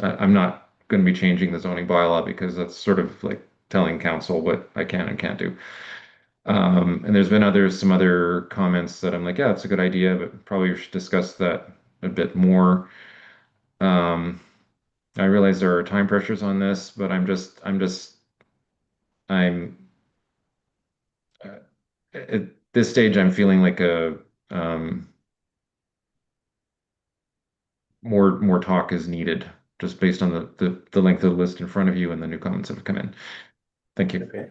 I'm not going to be changing the zoning bylaw because that's sort of like telling council what I can and can't do. And there's been some other comments that I'm like, yeah, that's a good idea, but probably we should discuss that a bit more. I realize there are time pressures on this, but I'm at this stage, I'm feeling like um, more talk is needed just based on the length of the list in front of you and the new comments that have come in. Thank you. Okay.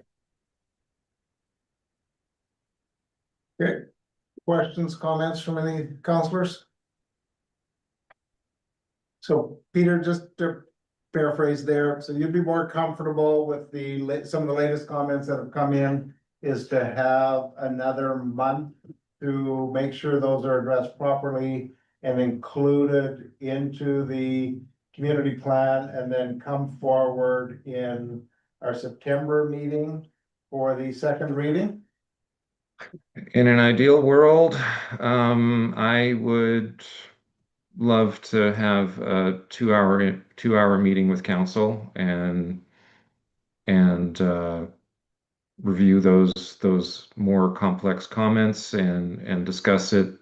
Okay, questions, comments from any counselors? So Peter, just to paraphrase there, so you'd be more comfortable with some of the latest comments that have come in is to have another month to make sure those are addressed properly and included into the community plan, and then come forward in our September meeting for the second reading? In an ideal world, I would love to have a 2 hour meeting with council and review those more complex comments and discuss it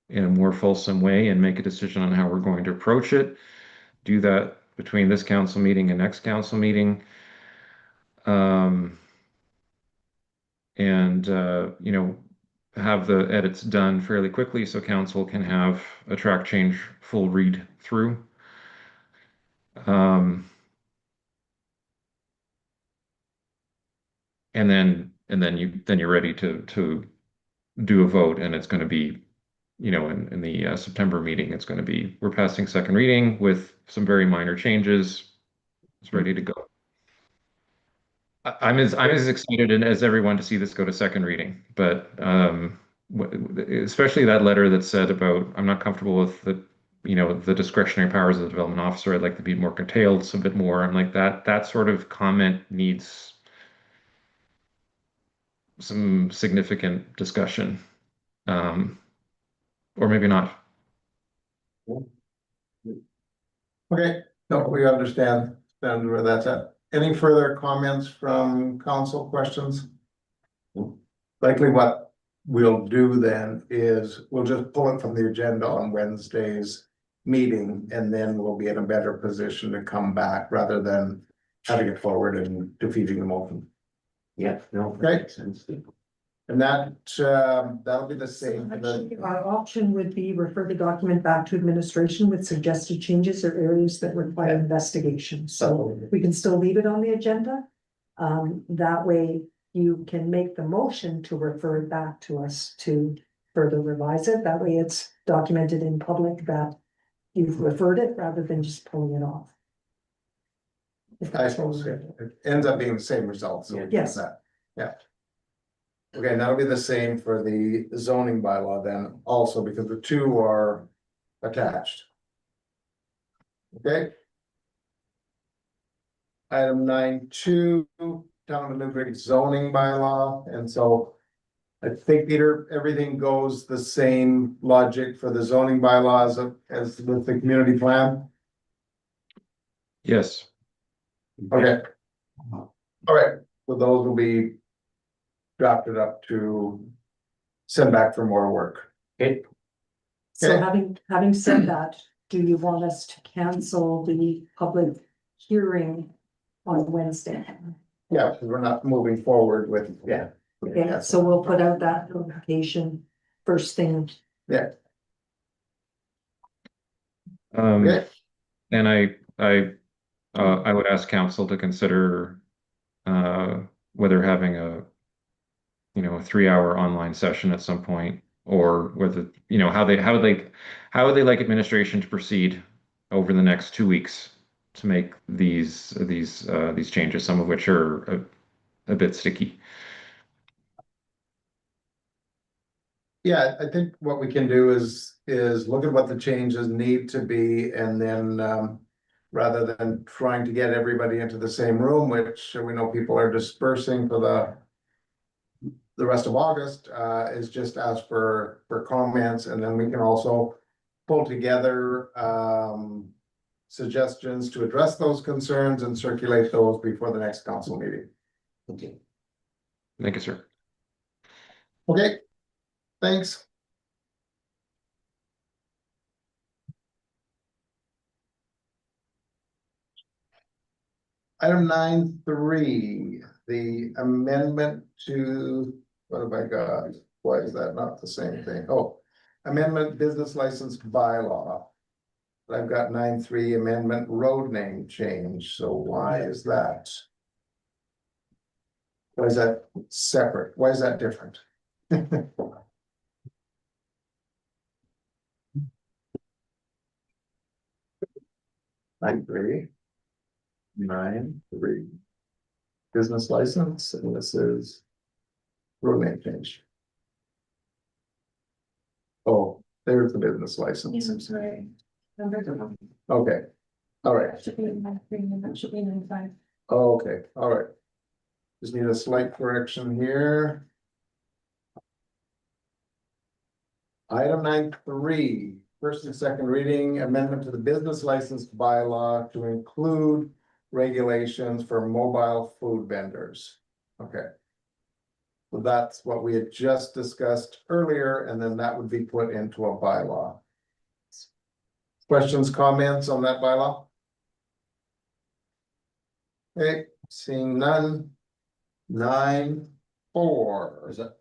in a more fulsome way and make a decision on how we're going to approach it. Do that between this council meeting and next council meeting. Um, and have the edits done fairly quickly so council can have a track change full read through. Um, and then you're ready to do a vote, and it's going to be, in the September meeting, it's going to be, we're passing second reading with some very minor changes. It's ready to go. I'm as excited as everyone to see this go to second reading, but especially that letter that said about, I'm not comfortable with the discretionary powers of the development officer. I'd like to be more curtailed, a bit more. I'm like that sort of comment needs some significant discussion. Or maybe not. Okay, no, we understand where that's at. Any further comments from council, questions? Likely what we'll do then is we'll just pull it from the agenda on Wednesday's meeting, and then we'll be in a better position to come back rather than having it forward and defeating the motion. Yeah, no. Okay. Makes sense. And that'll be the same for the, Our option would be refer the document back to administration with suggested changes or areas that require investigation. So we can still leave it on the agenda. That way you can make the motion to refer it back to us to further revise it. That way it's documented in public that you've referred it rather than just pulling it off. If I that's what suppose, we're- it ends up being the same result, so. Yes. Yeah. Okay, and that'll be the same for the zoning bylaw then also, because the two are attached. Okay. Item 9.2, town of Inuvik zoning bylaw, and so. I think, Peter, everything goes the same logic for the zoning bylaws as with the community plan. Yes. Okay. All right, so those will be drafted up to send back for more work. Okay, So Okay. having said that, do you want us to cancel the public hearing on Wednesday? Yeah, because we're not moving forward with, yeah. Okay, so we'll put out that notification first thing. Okay, And I would ask council to consider whether having a 3-hour online session at some point, or whether, how would they like administration to proceed over the next 2 weeks to make these changes, some of which are a bit sticky. yeah, I think what we can do is look at what the changes need to be, and then rather than trying to get everybody into the same room, which we know people are dispersing for the rest of August, is just ask for comments, and then we can also pull together suggestions to address those concerns and circulate those before the next council meeting. okay. Thank you, sir. Okay, thanks. Item 9.3, the amendment to, what have I got? Why is that not the same thing? Oh, amendment business license bylaw. I've got 9.3 amendment road name change, so why is that? Why is that separate? Why is that different? 9.3. 9.3. Business license, and this is road name change. Oh, there's the business license. sorry. Okay, all right. Should be in my premium, that should be in 5. Okay, all right. Just need a slight correction here. Item 9.3, first and second reading, amendment to the business license bylaw to include regulations for mobile food vendors. Okay. So that's what we had just discussed earlier, and then that would be put into a bylaw. Questions, comments on that bylaw? Okay, seeing none. 9.4. Is that,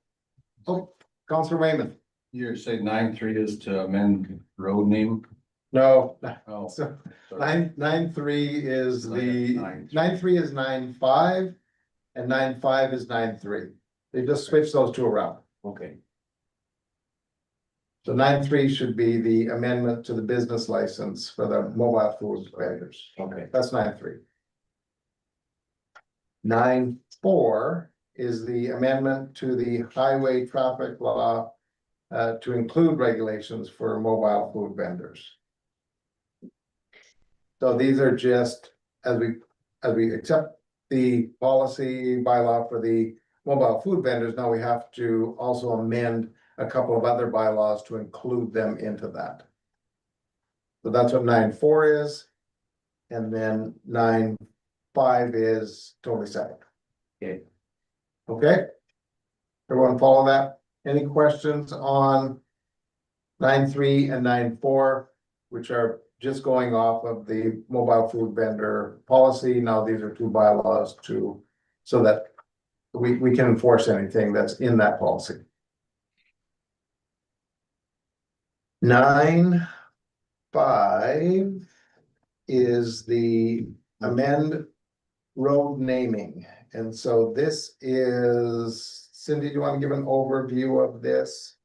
Oh, Counselor Wayman. you're saying 9.3 is to amend road name? No, Oh, so sorry. 9.3 is the, 9.3. 9.3 is 9.5 and 9.5 is 9.3. They just switched those two around. Okay, So 9.3 should be the amendment to the business license for the mobile food vendors. okay. That's 9.3. 9.4 is the amendment to the highway traffic law to include regulations for mobile food vendors. So these are just, as we accept the policy bylaw for the mobile food vendors, now we have to also amend a couple of other bylaws to include them into that. So that's what 9.4 is. And then 9.5 is totally separate. Okay. Okay? Everyone follow that? Any questions on 9.3 and 9.4, which are just going off of the mobile food vendor policy? Now these are two bylaws so that we can enforce anything that's in that policy. 9.5 is the amend road naming. And so this is, Cindy, do you want to give an overview of this?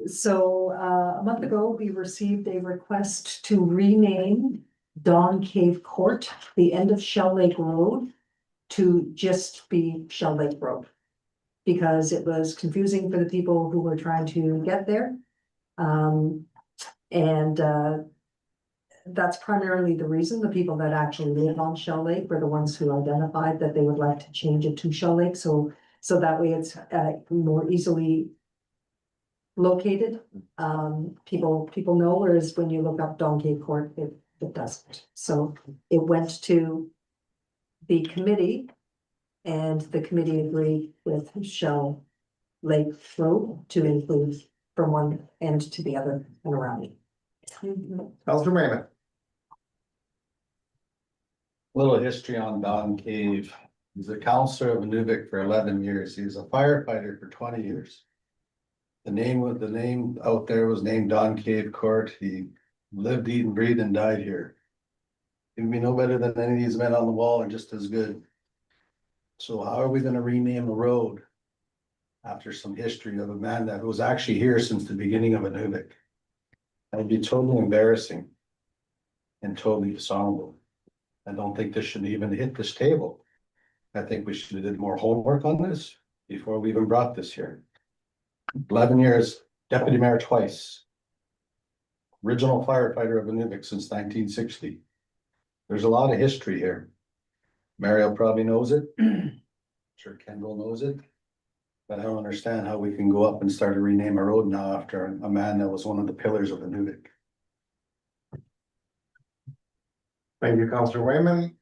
So, a month ago, we received a request to rename Dawn Cave Court, the end of Shell Lake Road, to just be Shell Lake Road. Because it was confusing for the people who were trying to get there. That's primarily the reason. The people that actually live on Shell Lake were the ones who identified that they would like to change it to Shell Lake, so that way it's more easily located. People know, whereas when you look up Dawn Cave Court, it doesn't. So it went to the committee, and the committee agreed with Shell Lake Road to include from one end to the other and around it. Councilor Raymond. Little history on Don Cave. He's a counselor of Inuvik for 11 years. He was a firefighter for 20 years. The name out there was named Don Cave Court. He lived, eat, and breathed and died here. He'd be no better than any of these men on the wall, and just as good. So how are we gonna rename a road after some history of a man that was actually here since the beginning of Inuvik? That'd be totally embarrassing and totally dishonorable. I don't think this should even hit this table. I think we should have did more homework on this before we even brought this here. 11 years, deputy mayor twice. Original firefighter of Inuvik since 1960. There's a lot of history here. Mario probably knows it. Sure Kendall knows it. But I don't understand how we can go up and start to rename a road now after a man that was one of the pillars of Inuvik. Thank you, Councilor Wayman.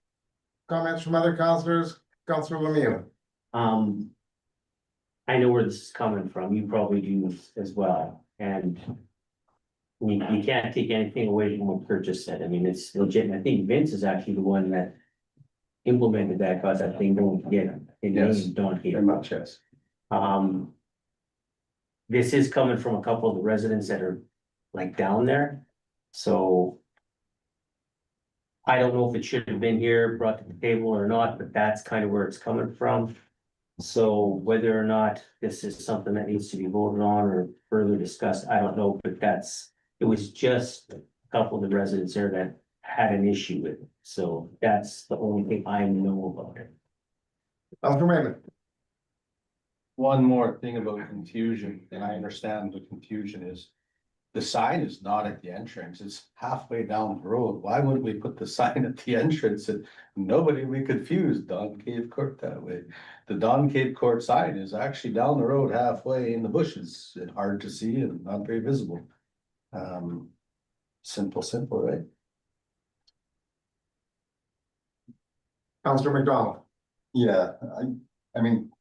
Comments from other councilors? Councilor Lemieux. I know where this is coming from, you probably do as well, and you can't take anything away from what Kurt just said, I mean, it's legit, and I think Vince is actually the one that implemented that, cause that thing don't get it. Yes. Don't get Very it. much, yes. This is coming from a couple of the residents that are like down there, so I don't know if it should have been here, brought to the table or not, but that's kind of where it's coming from. So whether or not this is something that needs to be voted on or further discussed, I don't know, but it was just a couple of the residents there that had an issue with it. So that's the only thing I know about it. Councilor Raymond. One more thing about confusion, and I understand the confusion is. The sign is not at the entrance, it's halfway down the road. Why wouldn't we put the sign at the entrance and nobody will be confused Don Cave Court that way? The Don Cave Court sign is actually down the road halfway in the bushes and hard to see and not very visible. Simple, right? Councilor McDonald. Yeah, I mean,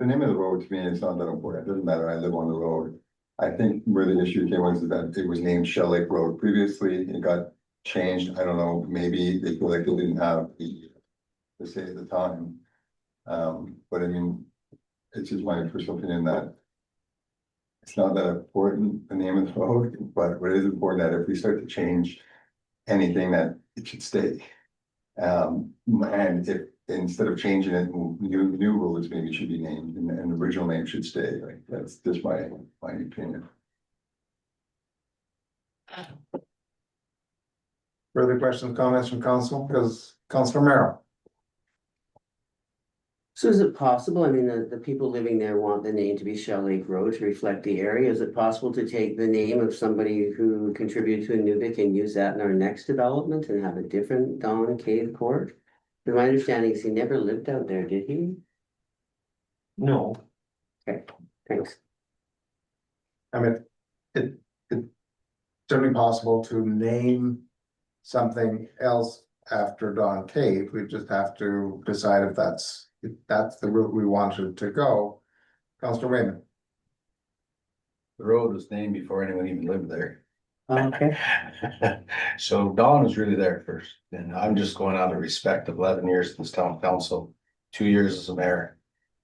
the name of the road to me is not that important. It doesn't matter. I live on the road. I think where the issue came was that it was named Shell Lake Road. Previously, it got changed. I don't know, maybe they feel like they didn't have the say at the time. But I mean, it's just my personal opinion that it's not that important, the name of the road, but what is important that if we start to change anything, that it should stay. And if instead of changing it, new roads maybe should be named and the original name should stay. Like that's just my opinion. Further questions, comments from council? Because Councilor Merrill. So is it possible, I mean, the people living there want the name to be Shell Lake Road to reflect the area. Is it possible to take the name of somebody who contributed to Inuvik and use that in our next development and have a different Don Cave Court? But my understanding is he never lived out there, did he? No, Okay, thanks. I mean, it's certainly possible to name something else after Don Cave. We just have to decide if that's the route we wanted to go. Councilor Raymond. The road was named before anyone even lived there. Okay. So Don was really there first, and I'm just going out of respect of 11 years in this town council, 2 years as a mayor,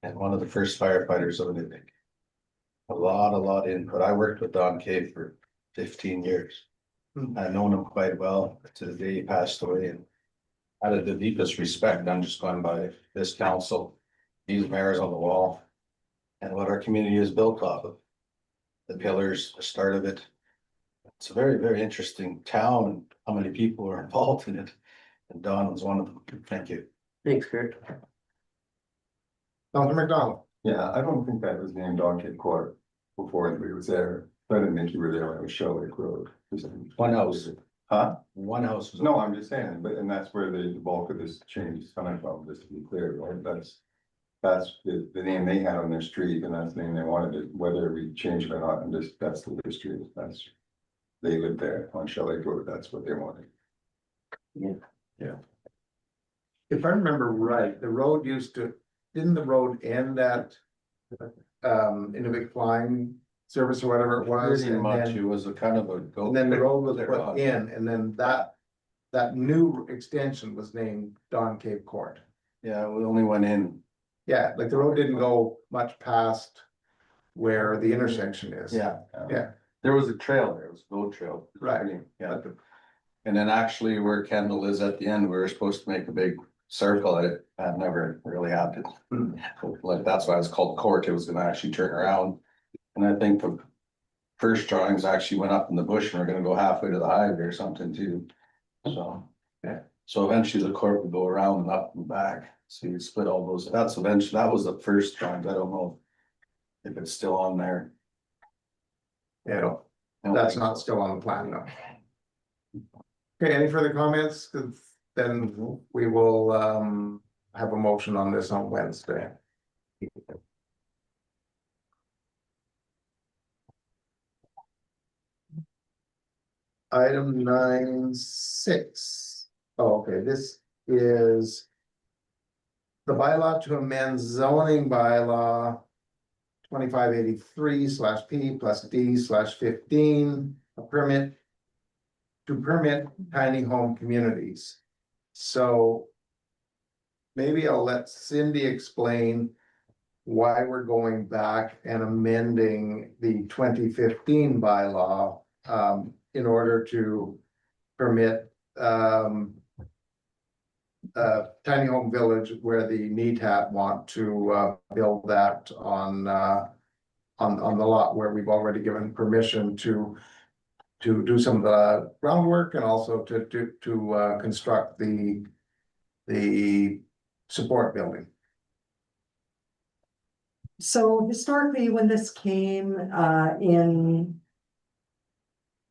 and one of the first firefighters of Inuvik. A lot of input. I worked with Don Cave for 15 years. I've known him quite well to the day he passed away, and out of the deepest respect, I'm just going by this council, these mayors on the wall, and what our community is built off of. The pillars, the start of it. It's a very, very interesting town and how many people are involved in it. And Don was one of them. Thank you. Thanks, Kurt. Councilor McDonald. Yeah, I don't think that was named Dog Kid Court before anybody was there. I didn't think you were there when it was Shell Lake Road. One house. Huh? One house was. No, I'm just saying, but, and that's where the bulk of this change is coming from, just to be clear, right? That's the name they had on their street, and that's the name they wanted it, whether we change it or not, and just, that's the street, they lived there on Shell Lake Road, that's what they wanted. If I remember right, the road didn't the road end at Inuvik Flying Service or whatever it was? Pretty And much, then- it was a kind of a. And then the road was There put on. in, and then that new extension was named Don Cave Court. Yeah, we only went in. Yeah, like the road didn't go much past where the intersection is. Yeah. Yeah. There was a trail there, it was a goat trail. Right. Yeah. And then actually where Kendall is at the end, we were supposed to make a big circle at it. That never really happened. Like, that's why it's called court. It was gonna actually turn around. And I think the first drawings actually went up in the bush and we're gonna go halfway to the highway or something too. So. Yeah. So eventually the court would go around and up and back. So you split all those. That's eventually, that was the first drawings. I don't know if it's still on there. Yeah, that's not still on the plan, no. Okay, any further comments? 'Cause then we will have a motion on this on Wednesday. Item 9.6. Oh, okay, this is the bylaw to amend zoning bylaw 2583/P+D/15, a permit to permit tiny home communities. So maybe I'll let Cindy explain why we're going back and amending the 2015 bylaw in order to permit tiny home village where the NETAP want to build that on the lot where we've already given permission to do some of the groundwork and also to construct the support building. So historically, when this came in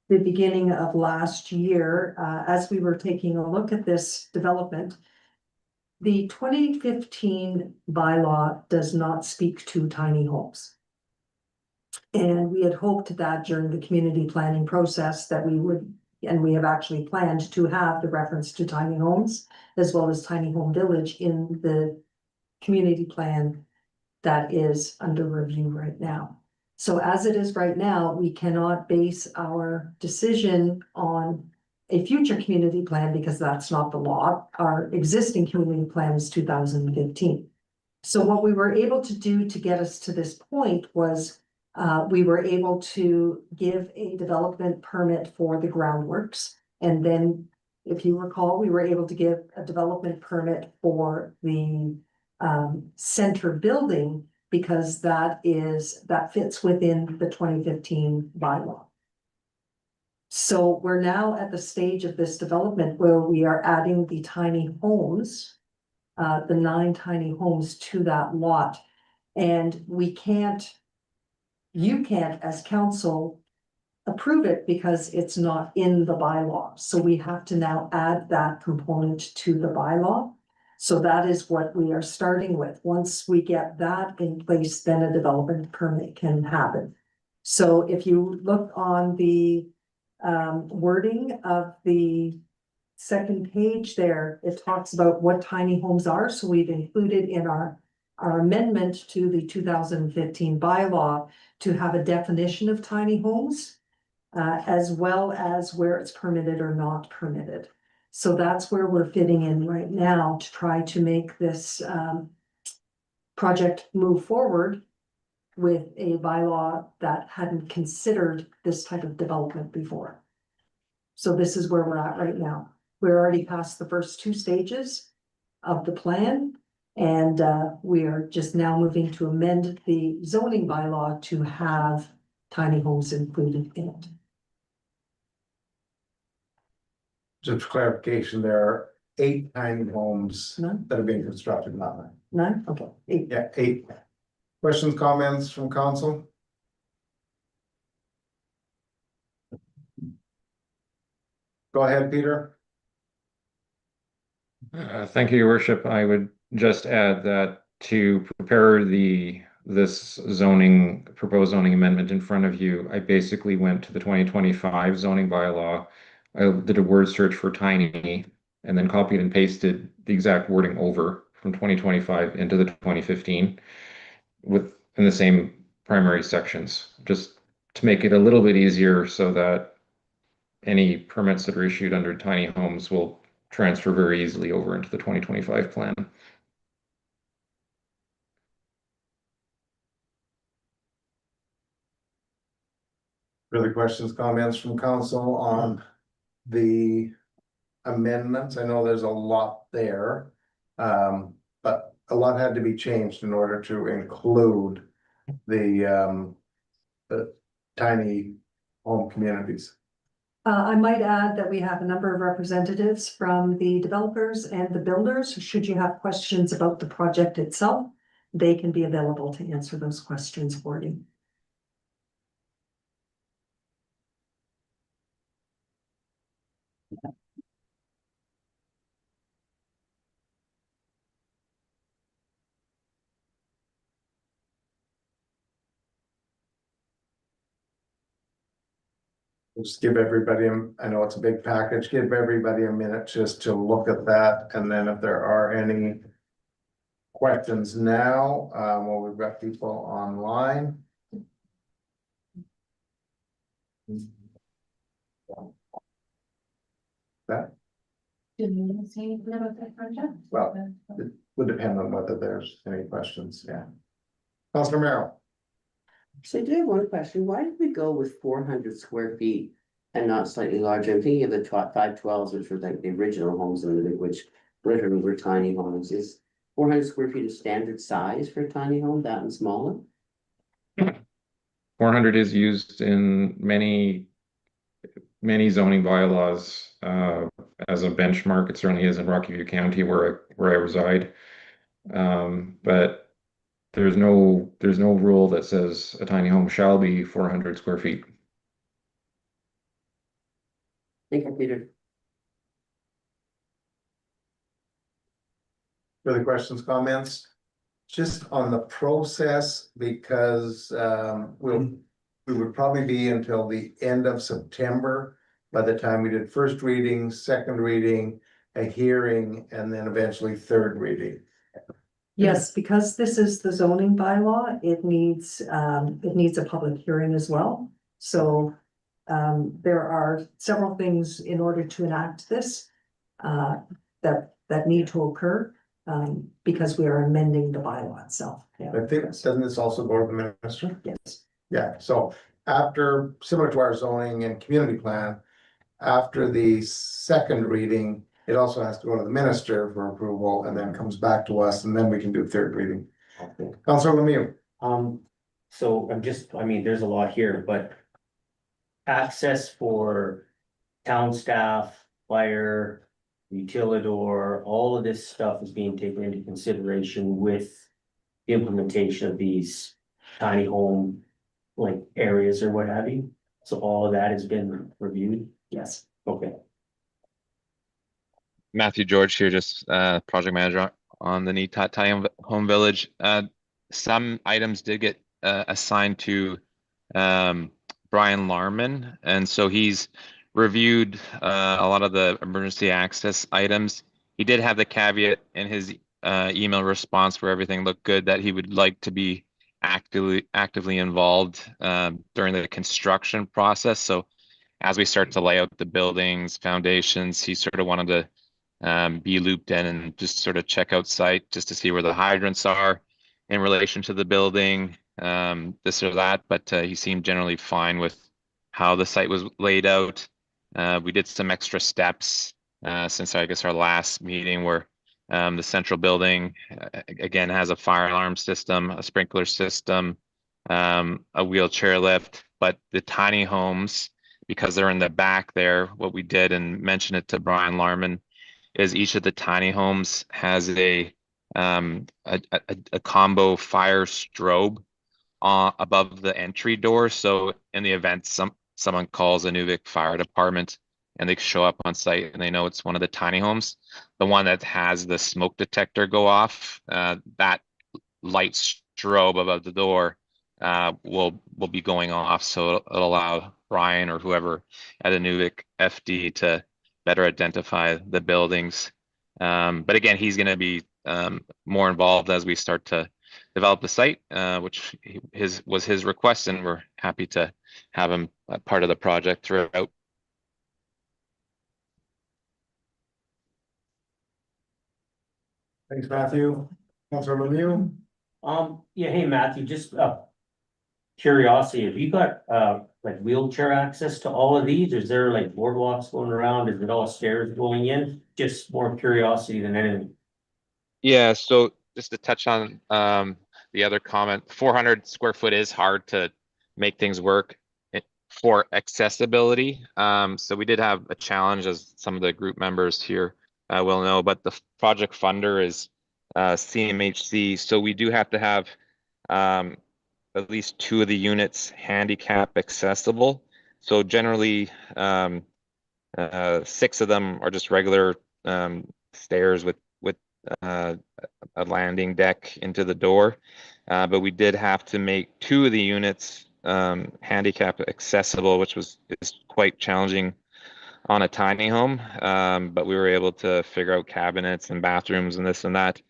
the beginning of last year, as we were taking a look at this development, the 2015 bylaw does not speak to tiny homes. And we had hoped that during the community planning process that we would, and we have actually planned to have the reference to tiny homes as well as tiny home village in the community plan that is under review right now. So as it is right now, we cannot base our decision on a future community plan because that's not the law. Our existing community plan is 2015. So what we were able to do to get us to this point was we were able to give a development permit for the groundworks. And then, if you recall, we were able to give a development permit for the center building because that fits within the 2015 bylaw. So we're now at the stage of this development where we are adding the tiny homes the 9 tiny homes to that lot. And you can't as council approve it because it's not in the bylaw. So we have to now add that component to the bylaw. So that is what we are starting with. Once we get that in place, then a development permit can happen. So if you look on the wording of the second page there, it talks about what tiny homes are. So we've included in our amendment to the 2015 bylaw to have a definition of tiny homes, as well as where it's permitted or not permitted. So that's where we're fitting in right now to try to make this project move forward with a bylaw that hadn't considered this type of development before. So this is where we're at right now. We're already past the first 2 stages of the plan. And we are just now moving to amend the zoning bylaw to have tiny homes included in it. Just for clarification, there are 8 tiny homes None? that are being constructed, not 9. 9? Okay, 8. Yeah, 8. Questions, comments from council? Go ahead, Peter. Thank you, Your Worship. I would just add that to prepare this proposed zoning amendment in front of you, I basically went to the 2025 zoning bylaw. I did a word search for tiny and then copied and pasted the exact wording over from 2025 into the 2015 in the same primary sections, just to make it a little bit easier so that any permits that are issued under tiny homes will transfer very easily over into the 2025 plan. Further questions, comments from council on the amendments? I know there's a lot there. But a lot had to be changed in order to include the tiny home communities. I might add that we have a number of representatives from the developers and the builders. Should you have questions about the project itself, they can be available to answer those questions for you. Just give everybody, I know it's a big package, give everybody a minute just to look at that, and then if there are any questions now, well, we've got people online. That Did you say anything about that project? Well, it would depend on whether there's any questions, yeah. Councilor Merrill. So I do have one question. Why did we go with 400 square feet and not slightly larger? I'm thinking of the 512s, which were like the original homes in the which literally were tiny homes. Is 400 square feet a standard size for a tiny home, that and smaller? 400 is used in many zoning bylaws as a benchmark. It certainly is in Rocky View County where I reside. But there's no rule that says a tiny home shall be 400 square feet. Thank you, Peter. Further questions, comments? Just on the process, because we would probably be until the end of September by the time we did first reading, second reading, a hearing, and then eventually third reading. Yes, because this is the zoning bylaw, it needs a public hearing as well. So there are several things in order to enact this that need to occur because we are amending the bylaw itself. Yeah. I think, doesn't this also go to the minister? Yes. Yeah, so after, similar to our zoning and community plan, after the second reading, it also has to go to the minister for approval and then comes back to us, and then we can do third reading. Councilor Lemieux. So there's a lot here, but access for town staff, fire, utilidor, all of this stuff is being taken into consideration with the implementation of these tiny home like areas or what have you. So all of that has been reviewed? Yes. Okay. Matthew George here, just project manager on the Tiny Home Village. Some items did get assigned to Brian Larman, and so he's reviewed a lot of the emergency access items. He did have the caveat in his email response where everything looked good that he would like to be actively involved during the construction process. So as we start to lay out the buildings, foundations, he sort of wanted to be looped in and just sort of check out site just to see where the hydrants are in relation to the building, this or that. But he seemed generally fine with how the site was laid out. We did some extra steps since I guess our last meeting where the central building again has a fire alarm system, a sprinkler system, a wheelchair lift, but the tiny homes, because they're in the back there, what we did and mentioned it to Brian Larman is each of the tiny homes has a combo fire strobe above the entry door. So in the event someone calls a Inuvik fire department and they show up on site and they know it's one of the tiny homes, the one that has the smoke detector go off, that light strobe above the door will be going off. So it'll allow Brian or whoever at Inuvik FD to better identify the buildings. But again, he's going to be more involved as we start to develop the site, which was his request, and we're happy to have him part of the project throughout. Thanks, Matthew. Councilor Lemieux? Yeah, hey Matthew, just curiosity, have you got like wheelchair access to all of these? Is there like boardwalks going around? Is it all stairs going in? Just more curiosity than anything. Yeah, so just to touch on the other comment, 400 square foot is hard to make things work for accessibility. So we did have a challenge, as some of the group members here will know, but the project funder is CMHC. So we do have to have at least 2 of the units handicap accessible. So generally 6 of them are just regular stairs with a landing deck into the door. But we did have to make 2 of the units handicap accessible, which is quite challenging on a tiny home. But we were able to figure out cabinets and bathrooms and this and that.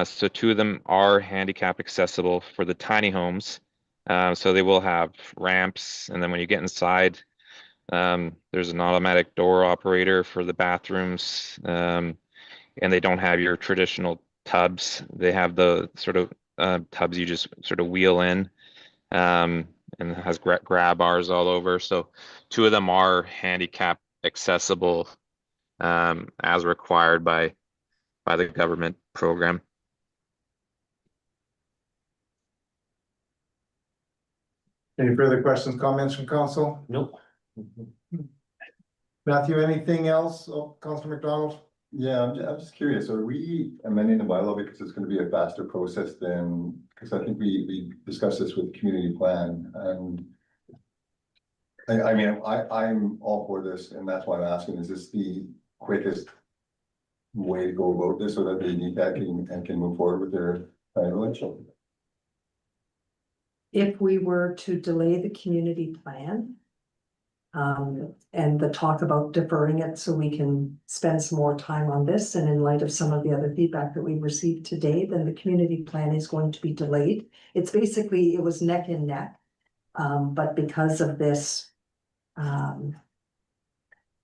So 2 of them are handicap accessible for the tiny homes. So they will have ramps, and then when you get inside, there's an automatic door operator for the bathrooms. And they don't have your traditional tubs. They have the sort of tubs you just sort of wheel in, and it has grab bars all over. So 2 of them are handicap accessible as required by the government program. Any further questions, comments from council? Nope. Matthew, anything else? Oh, Councilor McDonald? Yeah, I'm just curious, are we amending the bylaw because it's gonna be a faster process than, because I think we discussed this with the community plan, and I mean, I'm all for this, and that's why I'm asking, is this the quickest way to go about this so that they need that can move forward with their election? If we were to delay the community plan, and the talk about deferring it so we can spend some more time on this, and in light of some of the other feedback that we've received today, then the community plan is going to be delayed. It's basically, it was neck and neck. But because of this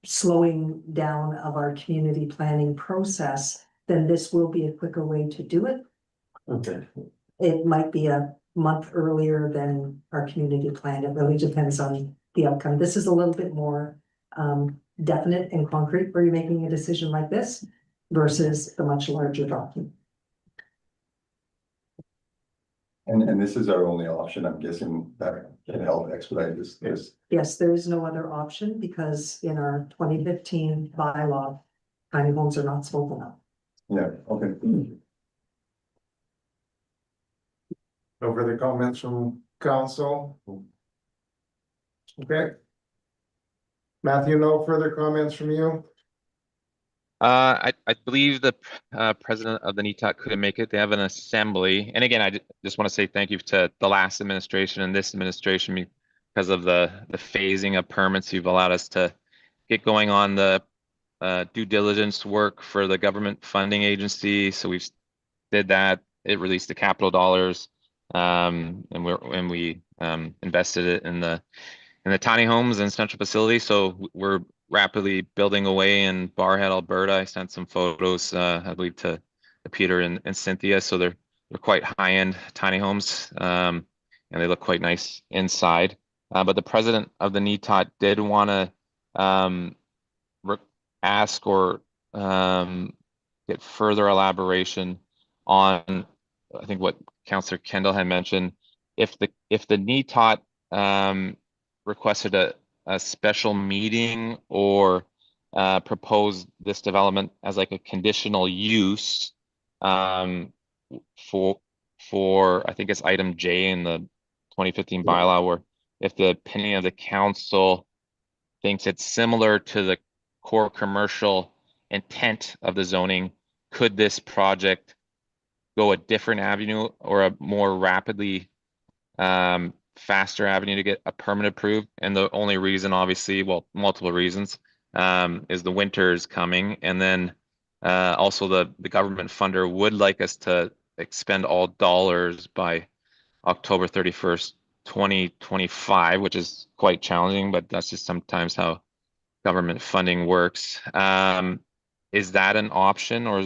slowing down of our community planning process, then this will be a quicker way to do it. Okay. It might be a month earlier than our community plan. It really depends on the outcome. This is a little bit more definite and concrete where you're making a decision like this versus the much larger document. And this is our only option, I'm guessing, that can help expedite this. Yes, there is no other option because in our 2015 bylaw, tiny homes are not spoken of. Yeah, okay. No further comments from council? Okay. Matthew, no further comments from you? I believe the president of the NETOC couldn't make it. They have an assembly. And again, I just want to say thank you to the last administration and this administration because of the phasing of permits. You've allowed us to get going on the due diligence work for the government funding agency. So we've did that. It released the capital dollars, and we invested it in the tiny homes and central facilities. So we're rapidly building away in Barhead, Alberta. I sent some photos, I believe, to Peter and Cynthia. So they're quite high-end tiny homes, and they look quite nice inside. But the president of the NETOT did want to ask or get further elaboration on, I think, what Councillor Kendall had mentioned. If the NETOT requested a special meeting or proposed this development as like a conditional use for I think it's item J in the 2015 bylaw, where if the opinion of the council thinks it's similar to the core commercial intent of the zoning, could this project go a different avenue or a more rapidly faster avenue to get a permit approved? And the only reason, obviously, well, multiple reasons, is the winter is coming, and then also the government funder would like us to expend all dollars by October 31st, 2025, which is quite challenging, but that's just sometimes how government funding works. Is that an option, or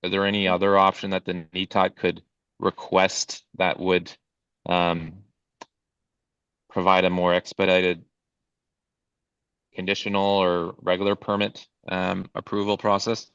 are there any other option that the NETOT could request that would provide a more expedited conditional or regular permit approval process?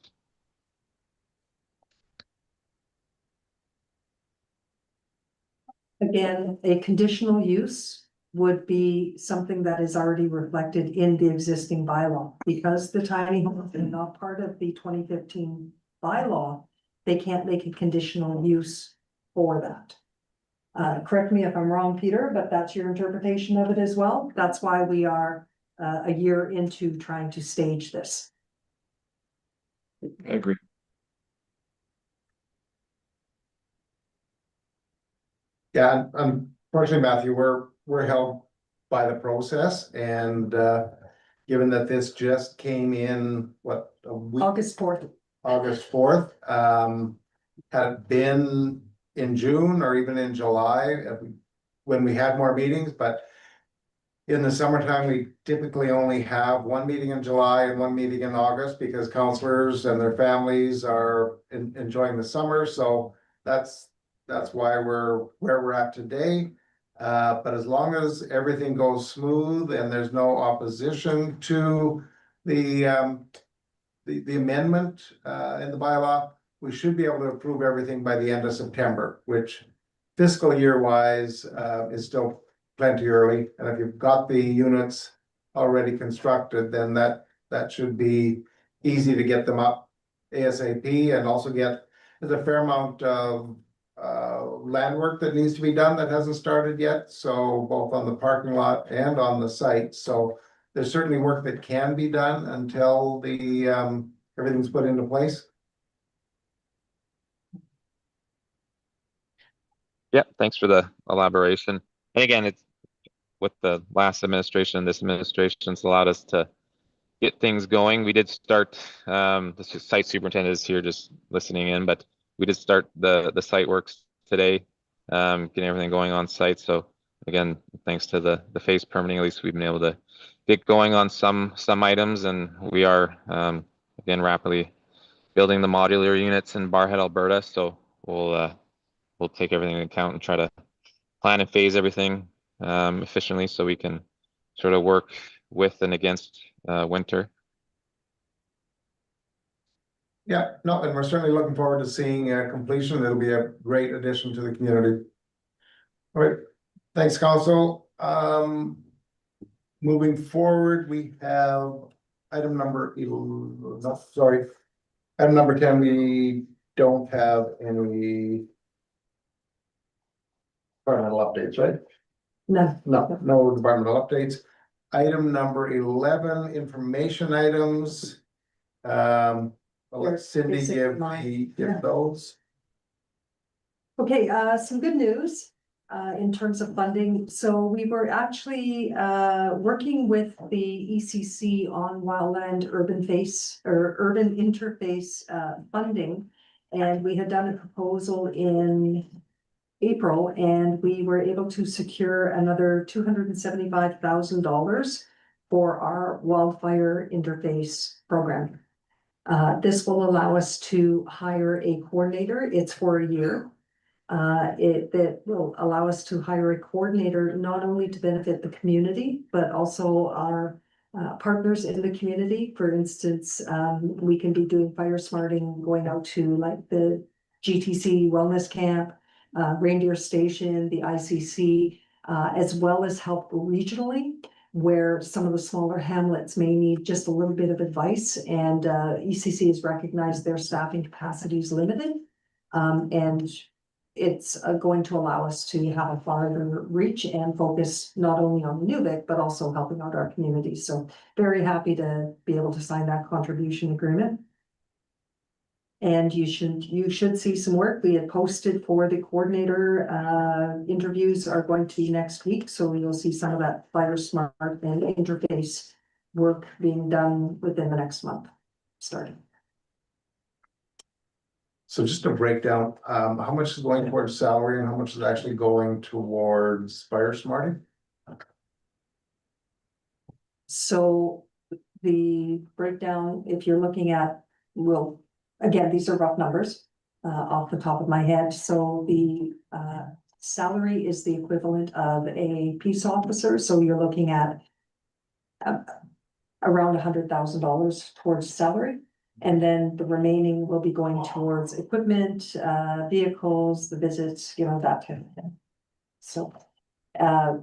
Again, a conditional use would be something that is already reflected in the existing bylaw. Because the tiny homes are not part of the 2015 bylaw, they can't make a conditional use for that. Correct me if I'm wrong, Peter, but that's your interpretation of it as well. That's why we are a year into trying to stage this. I agree. Yeah, unfortunately, Matthew, we're held by the process, and given that this just came in, what, a week? August 4th. August 4th, had it been in June or even in July, when we had more meetings, but in the summertime, we typically only have one meeting in July and one meeting in August because counselors and their families are enjoying the summer. So that's why we're where we're at today. But as long as everything goes smooth and there's no opposition to the amendment in the bylaw, we should be able to approve everything by the end of September, which fiscal year wise is still plenty early. And if you've got the units already constructed, then that should be easy to get them up ASAP, and also there's a fair amount of land work that needs to be done that hasn't started yet. So both on the parking lot and on the site. So there's certainly work that can be done until the everything's put into place. Yeah, thanks for the elaboration. And again, it's with the last administration, this administration's allowed us to get things going. We did start, the site superintendent is here just listening in, but we did start the site works today, getting everything going on site. So again, thanks to the phase permitting, at least we've been able to get going on some items, and we are again rapidly building the modular units in Barhead, Alberta. So we'll take everything into account and try to plan and phase everything efficiently so we can sort of work with and against winter. Yeah, no, and we're certainly looking forward to seeing completion. It'll be a great addition to the community. All right, thanks, council. Moving forward, we have item number 11, sorry, Item number 10, we don't have any departmental updates, right? No, No departmental updates. Item number 11, information items. I'll let Cindy Basic give line. Yeah. give those. okay, some good news, in terms of funding. So we were actually, working with the ECC on wildland urban face or urban interface, funding. And we had done a proposal in April, and we were able to secure another $275,000 for our wildfire interface program. This will allow us to hire a coordinator. It's for a year. That will allow us to hire a coordinator, not only to benefit the community, but also our partners in the community. For instance, we can be doing fire smarting, going out to like the GTC Wellness Camp, Reindeer Station, the ICC, as well as help regionally, where some of the smaller hamlets may need just a little bit of advice, and ECC has recognized their staffing capacity is limited. And it's going to allow us to have a farther reach and focus not only on Inuvik, but also helping out our community. So very happy to be able to sign that contribution agreement. And you should see some work. We had posted for the coordinator, interviews are going to be next week, so you'll see some of that fire smart and interface work being done within the next month, starting. So just a breakdown, how much is going towards salary and how much is actually going towards fire smarting? So the breakdown, if you're looking at, well, again, these are rough numbers, off the top of my head. So the, salary is the equivalent of a peace officer. So you're looking at around $100,000 towards salary. And then the remaining will be going towards equipment, vehicles, the visits, that type of thing. So, Director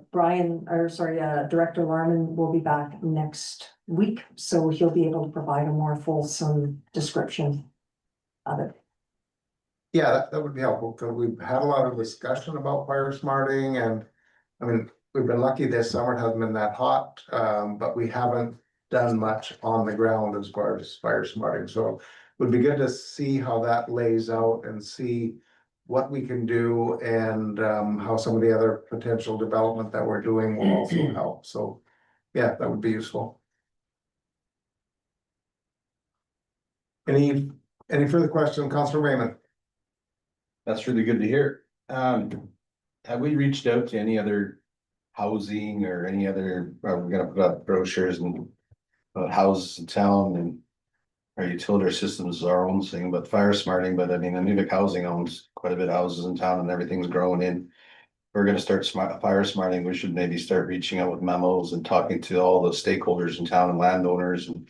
Larman will be back next week, so he'll be able to provide a more fulsome description of it. Yeah, that would be helpful, because we've had a lot of discussion about fire smarting, and I mean, we've been lucky this summer, it hasn't been that hot, but we haven't done much on the ground as far as fire smarting. So it would be good to see how that lays out and see what we can do, and how some of the other potential development that we're doing will also help. So yeah, that would be useful. Any further question, Councilor Raymond? That's really good to hear. Have we reached out to any other housing or any other, we're gonna put up brochures and houses in town, and our utility systems is our own thing, but fire smarting, but I mean, Inuvik Housing owns quite a bit of houses in town and everything's growing in. We're gonna start fire smarting, we should maybe start reaching out with memos and talking to all the stakeholders in town and landowners, and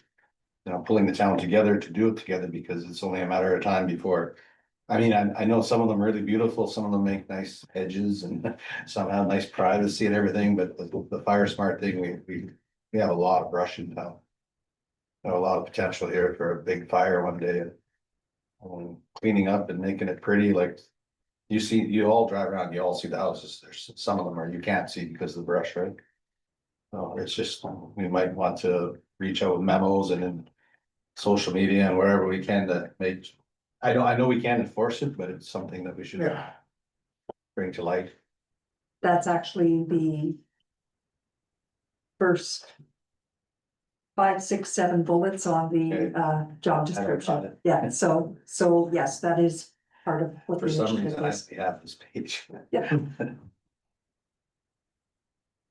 pulling the town together to do it together, because it's only a matter of time before. I mean, I know some of them are really beautiful, some of them make nice hedges and some have nice privacy and everything, but the fire smart thing, we have a lot of brush in town. A lot of potential here for a big fire one day, and cleaning up and making it pretty. Like you all drive around, you all see the houses. There's some of them are you can't see because of the brush, right? So it's just, we might want to reach out with memos and then social media and wherever we can to make. I know we can't enforce it, but it's something that we should bring to light. That's actually the first 5, 6, 7 bullets on the job description. Yeah, so yes, that is part of what For the some initiative reason, I is. have this page. Yeah.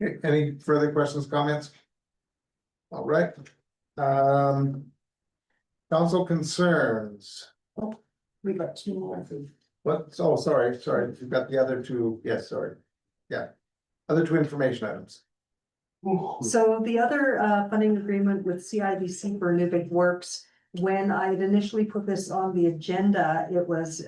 Okay, any further questions, comments? All right. Council concerns. We got 2 more. What? Oh, sorry. You've got the other 2. Yes, sorry. Yeah. Other 2 information items. So the other funding agreement with CIBC for Inuvik Works, when I had initially put this on the agenda, it was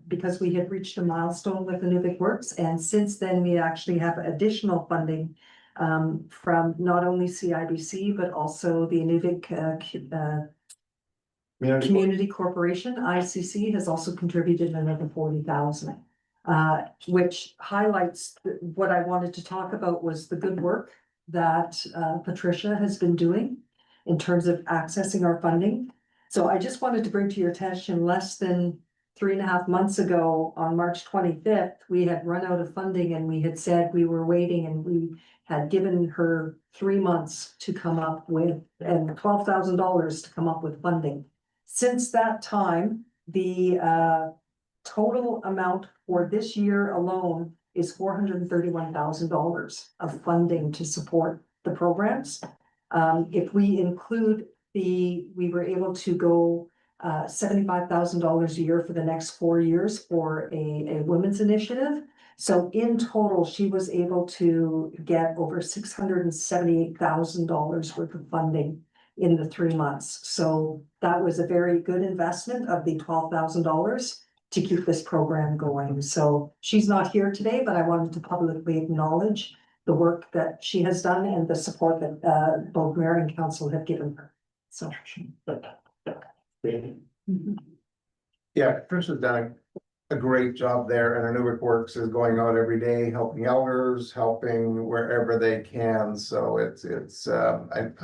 because we had reached a milestone with Inuvik Works, and since then we actually have additional funding from not only CIBC but also the Inuvik Community Corporation, ICC, has also contributed another 40,000. Which highlights what I wanted to talk about was the good work that Patricia has been doing in terms of accessing our funding. So I just wanted to bring to your attention, less than 3.5 months ago, on March 25th, we had run out of funding and we had said we were waiting, and we had given her 3 months to come up with, and $12,000 to come up with funding. Since that time, the total amount for this year alone is $431,000 of funding to support the programs. If we include we were able to go $75,000 a year for the next 4 years for a women's initiative. So in total, she was able to get over $678,000 worth of funding in the 3 months. So that was a very good investment of the $12,000 to keep this program going. So she's not here today, but I wanted to publicly acknowledge the work that she has done and the support that both mayor and council have given her. So. Yeah, Patricia's done a great job there, and Inuvik Works is going out every day, helping elders, helping wherever they can. So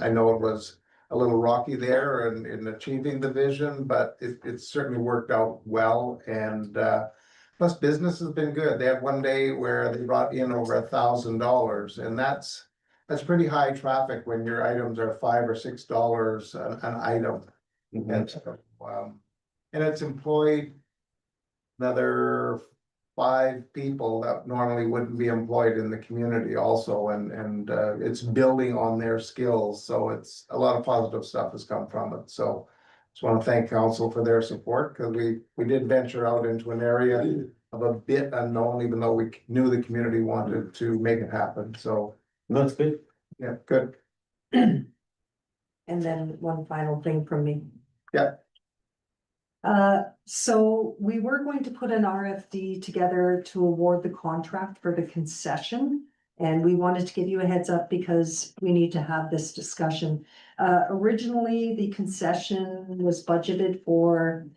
I know it was a little rocky there in achieving the vision, but it's certainly worked out well. And plus business has been good. They had one day where they brought in over $1,000, and that's pretty high traffic when your items are $5 or $6 an item. And so, and it's employed another 5 people that normally wouldn't be employed in the community also, and it's building on their skills. So it's a lot of positive stuff has come from it. So just want to thank council for their support, because we did venture out into an area of a bit unknown, even though we knew the community wanted to make it happen. So That's good. yeah, good. And then one final thing from me. Yeah. So we were going to put an RFD together to award the contract for the concession. And we wanted to give you a heads up because we need to have this discussion. Originally, the concession was budgeted for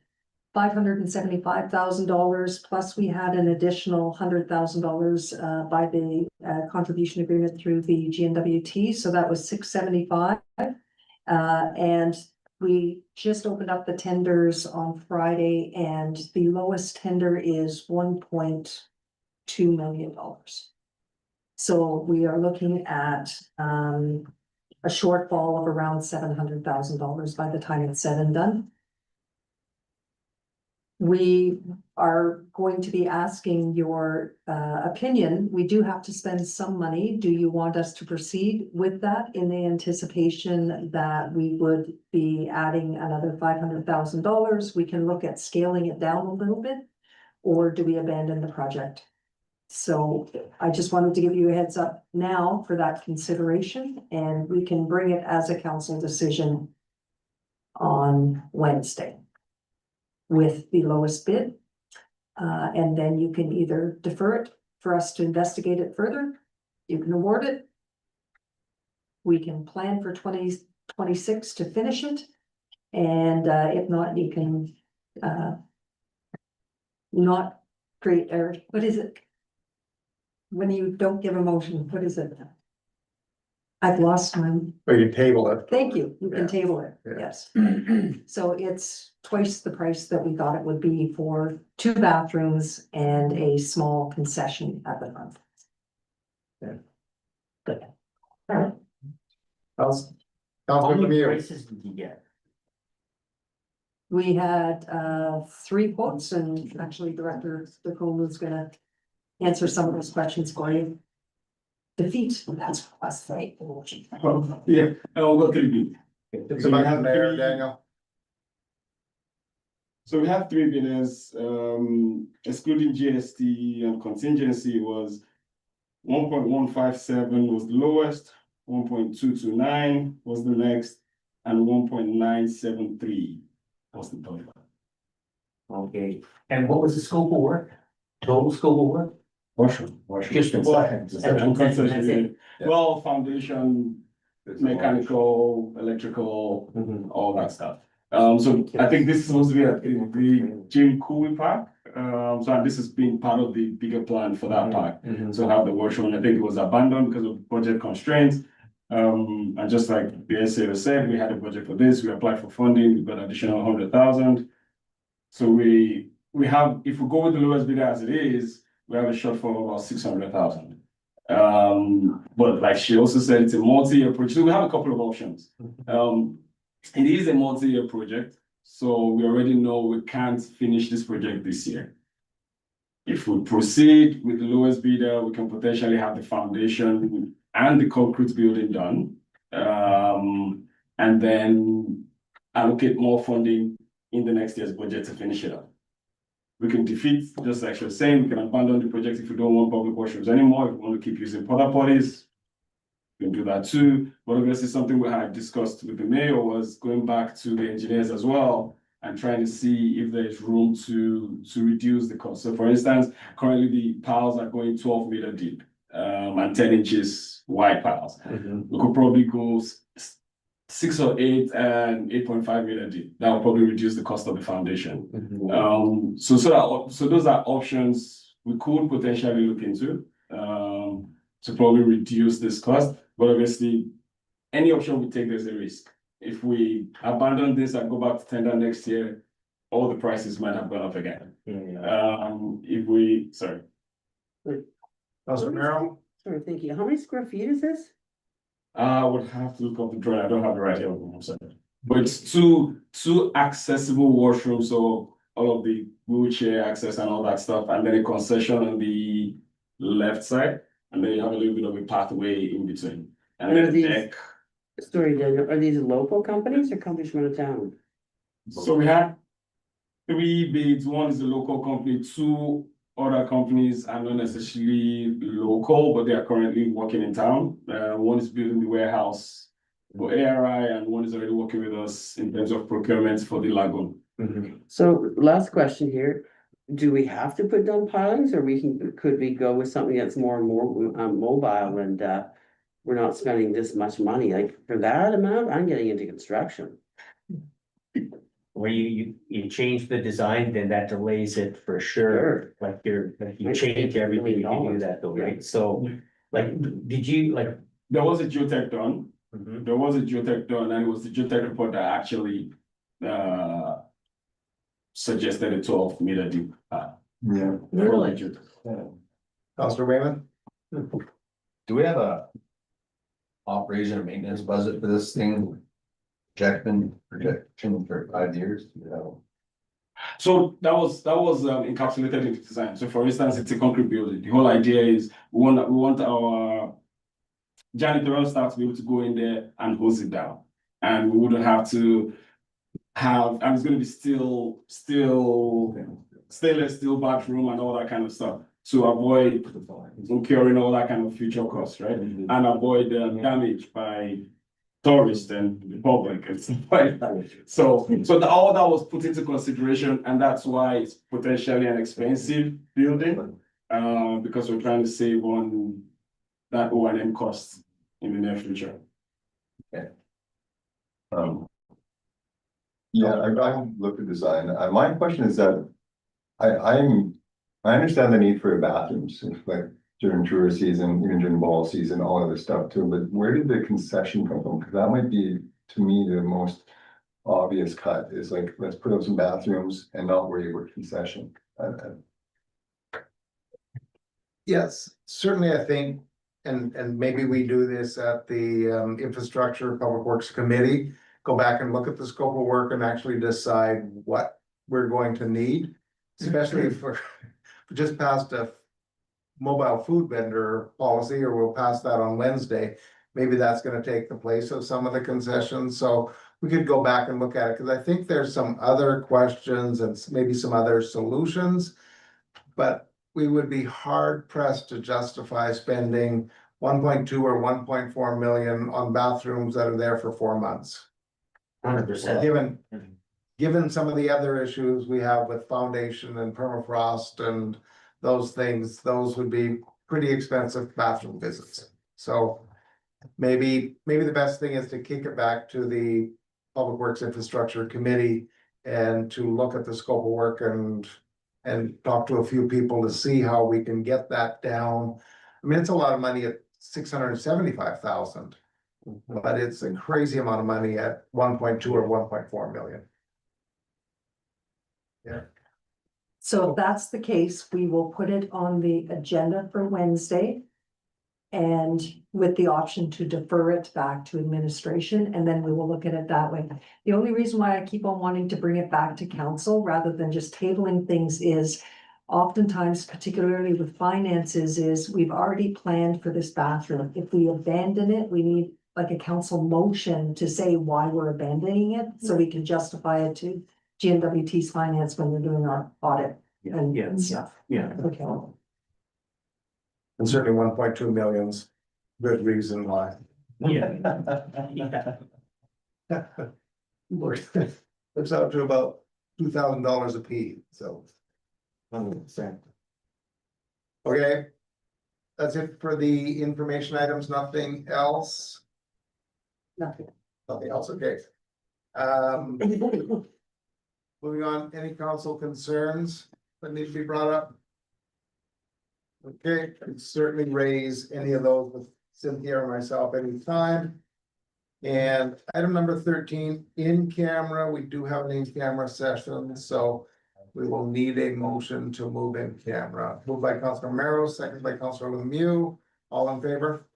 $575,000, plus we had an additional $100,000 by the contribution agreement through the GNWT. So that was $675,000. And we just opened up the tenders on Friday, and the lowest tender is $1.2 million. So we are looking at a shortfall of around $700,000 by the time it's said and done. We are going to be asking your opinion. We do have to spend some money. Do you want us to proceed with that in the anticipation that we would be adding another $500,000? We can look at scaling it down a little bit, or do we abandon the project? So I just wanted to give you a heads up now for that consideration, and we can bring it as a council decision on Wednesday with the lowest bid. And then you can either defer it for us to investigate it further. You can award it. We can plan for 2026 to finish it. And if not, you can not create, or what is it? When you don't give a motion, what is it? I've lost my. Or you table it. Thank you. You can Yeah. table it, Yeah. yes. So it's twice the price that we thought it would be for 2 bathrooms and a small concession at the front. Yeah. Good. How's How good with many you? prices did you get? We had 3 quotes, and actually Director Lacombe is gonna answer some of those questions for you. Defeat, that's us, right? Yeah, I'll go to you. It's So we about have there, three- Daniel. So we have 3 bidders, excluding GST and contingency was 1.157 was the lowest, 1.229 was the next, and 1.973 was the third one. Okay, and what was the scope of work? Total scope of work? Just the And concession, that's it. well, foundation, It's a lot. mechanical, electrical, Mhm. all that stuff. So I think this is supposed to be at the Jim Cooley Park. So this has been part of the bigger plan for that park. So have the washroom, I think it was abandoned because of budget constraints. And just like the SA said, we had a budget for this, we applied for funding, we got additional 100,000. So we have, if we go with the lowest bidder as it is, we have a shortfall of about 600,000. But like she also said, it's a multi-year project, so we have a couple of options. It is a multi-year project, so we already know we can't finish this project this year. If we proceed with the lowest bidder, we can potentially have the foundation and the concrete building done. And then allocate more funding in the next year's budget to finish it up. We can defeat, just like she was saying, we can abandon the project if we don't want public washrooms anymore. If we want to keep using porta potties, we can do that too. But obviously something we had discussed with the mayor was going back to the engineers as well and trying to see if there's room to reduce the cost. So for instance, currently the piles are going 12-meter deep and 10 inches wide piles. We could probably go 6 or 8 and 8.5-meter deep. That will probably reduce the cost of the foundation. So those are options we could potentially look into to probably reduce this cost. But obviously, any option we take, there's a risk. If we abandon this and go back to tender next year, all the prices might have gone up again. Sorry. Councilor Merrill? Sorry, thank you. How many square feet is this? I would have to look up the drawing. I don't have the right here. I'm sorry. But it's two accessible washrooms, so all of the wheelchair access and all that stuff, and then a concession on the left side, and then you have a little bit of a pathway in between. And then the deck. Sorry, Daniel, are these local companies or companies from out of town? So we had 3 bids. One is a local company, 2 other companies are not necessarily local, but they are currently working in town. One is building the warehouse for ARI, and one is already working with us in terms of procurement for the lagoon. So last question here, do we have to put down pilings, or could we go with something that's more mobile and we're not spending this much money? Like for that amount, I'm getting into construction. Where you change the design, then that delays it for sure. Like you change everything, you can do that though, right? So like, did you like? There was a geotech done. There was a geotech done, and it was the geotech report that actually suggested a 12-meter deep. Yeah. Really? Councilor Wayman? Do we have a operation and maintenance budget for this thing? Projection for 5 years, you know? So that was encapsulated in the design. So for instance, it's a concrete building. The whole idea is we want our janitorial staff to be able to go in there and hose it down. And we wouldn't have to and it's going to be stainless steel bathroom and all that kind of stuff to avoid incurring all that kind of future costs, right? And avoid damage by tourists and the public and stuff like that. So all that was put into consideration, and that's why it's potentially an expensive building, because we're trying to save on that O&M cost in the near future. Okay. Yeah, I looked at design. My question is that I understand the need for bathrooms, like during tourist season, even during ball season, all of this stuff too, but where did the concession come from? Because that might be, to me, the most obvious cut is like, let's put up some bathrooms and not worry about concession. Yes, certainly I think, and maybe we do this at the Infrastructure Public Works Committee, go back and look at the scope of work and actually decide what we're going to need, especially if we're just past a mobile food vendor policy, or we'll pass that on Wednesday. Maybe that's gonna take the place of some of the concessions, so we could go back and look at it, because I think there's some other questions and maybe some other solutions. But we would be hard pressed to justify spending 1.2 or 1.4 million on bathrooms that are there for 4 months. 100%. Given some of the other issues we have with foundation and permafrost and those things, those would be pretty expensive bathroom visits. So maybe the best thing is to kick it back to the Public Works Infrastructure Committee and to look at the scope of work and talk to a few people to see how we can get that down. I mean, it's a lot of money at 675,000, but it's a crazy amount of money at 1.2 or 1.4 million. Yeah. So if that's the case, we will put it on the agenda for Wednesday. And with the option to defer it back to administration, and then we will look at it that way. The only reason why I keep on wanting to bring it back to council rather than just tabling things is oftentimes, particularly with finances, is we've already planned for this bathroom. If we abandon it, we need like a council motion to say why we're abandoning it, so we can justify it to GNWT's finance when they're doing our audit and Yeah. stuff. Yeah. Okay. And certainly 1.2 million's good reason why. Yeah. Yeah. Works out to about $2,000 a piece, so. 100%. Okay. That's it for the information items, nothing else? Nothing. Nothing else, okay. Moving on, any council concerns that need to be brought up? Okay, I can certainly raise any of those with Cynthia or myself anytime. And item number 13, in camera, we do have an in-camera session, so we will need a motion to move in camera. Moved by Councilor Merrow, seconded by Councilor Lemieux, all in favor?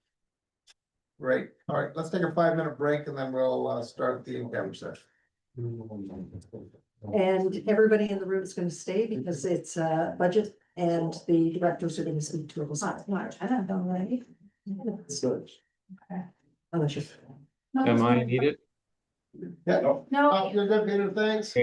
Great, all right, let's take a 5-minute break and then we'll start the in-camera session. And everybody in the room is gonna stay because it's budget and the directors are gonna speak to us. Unless you. Am I needed? Yeah, no, No. you're good, Peter, thanks.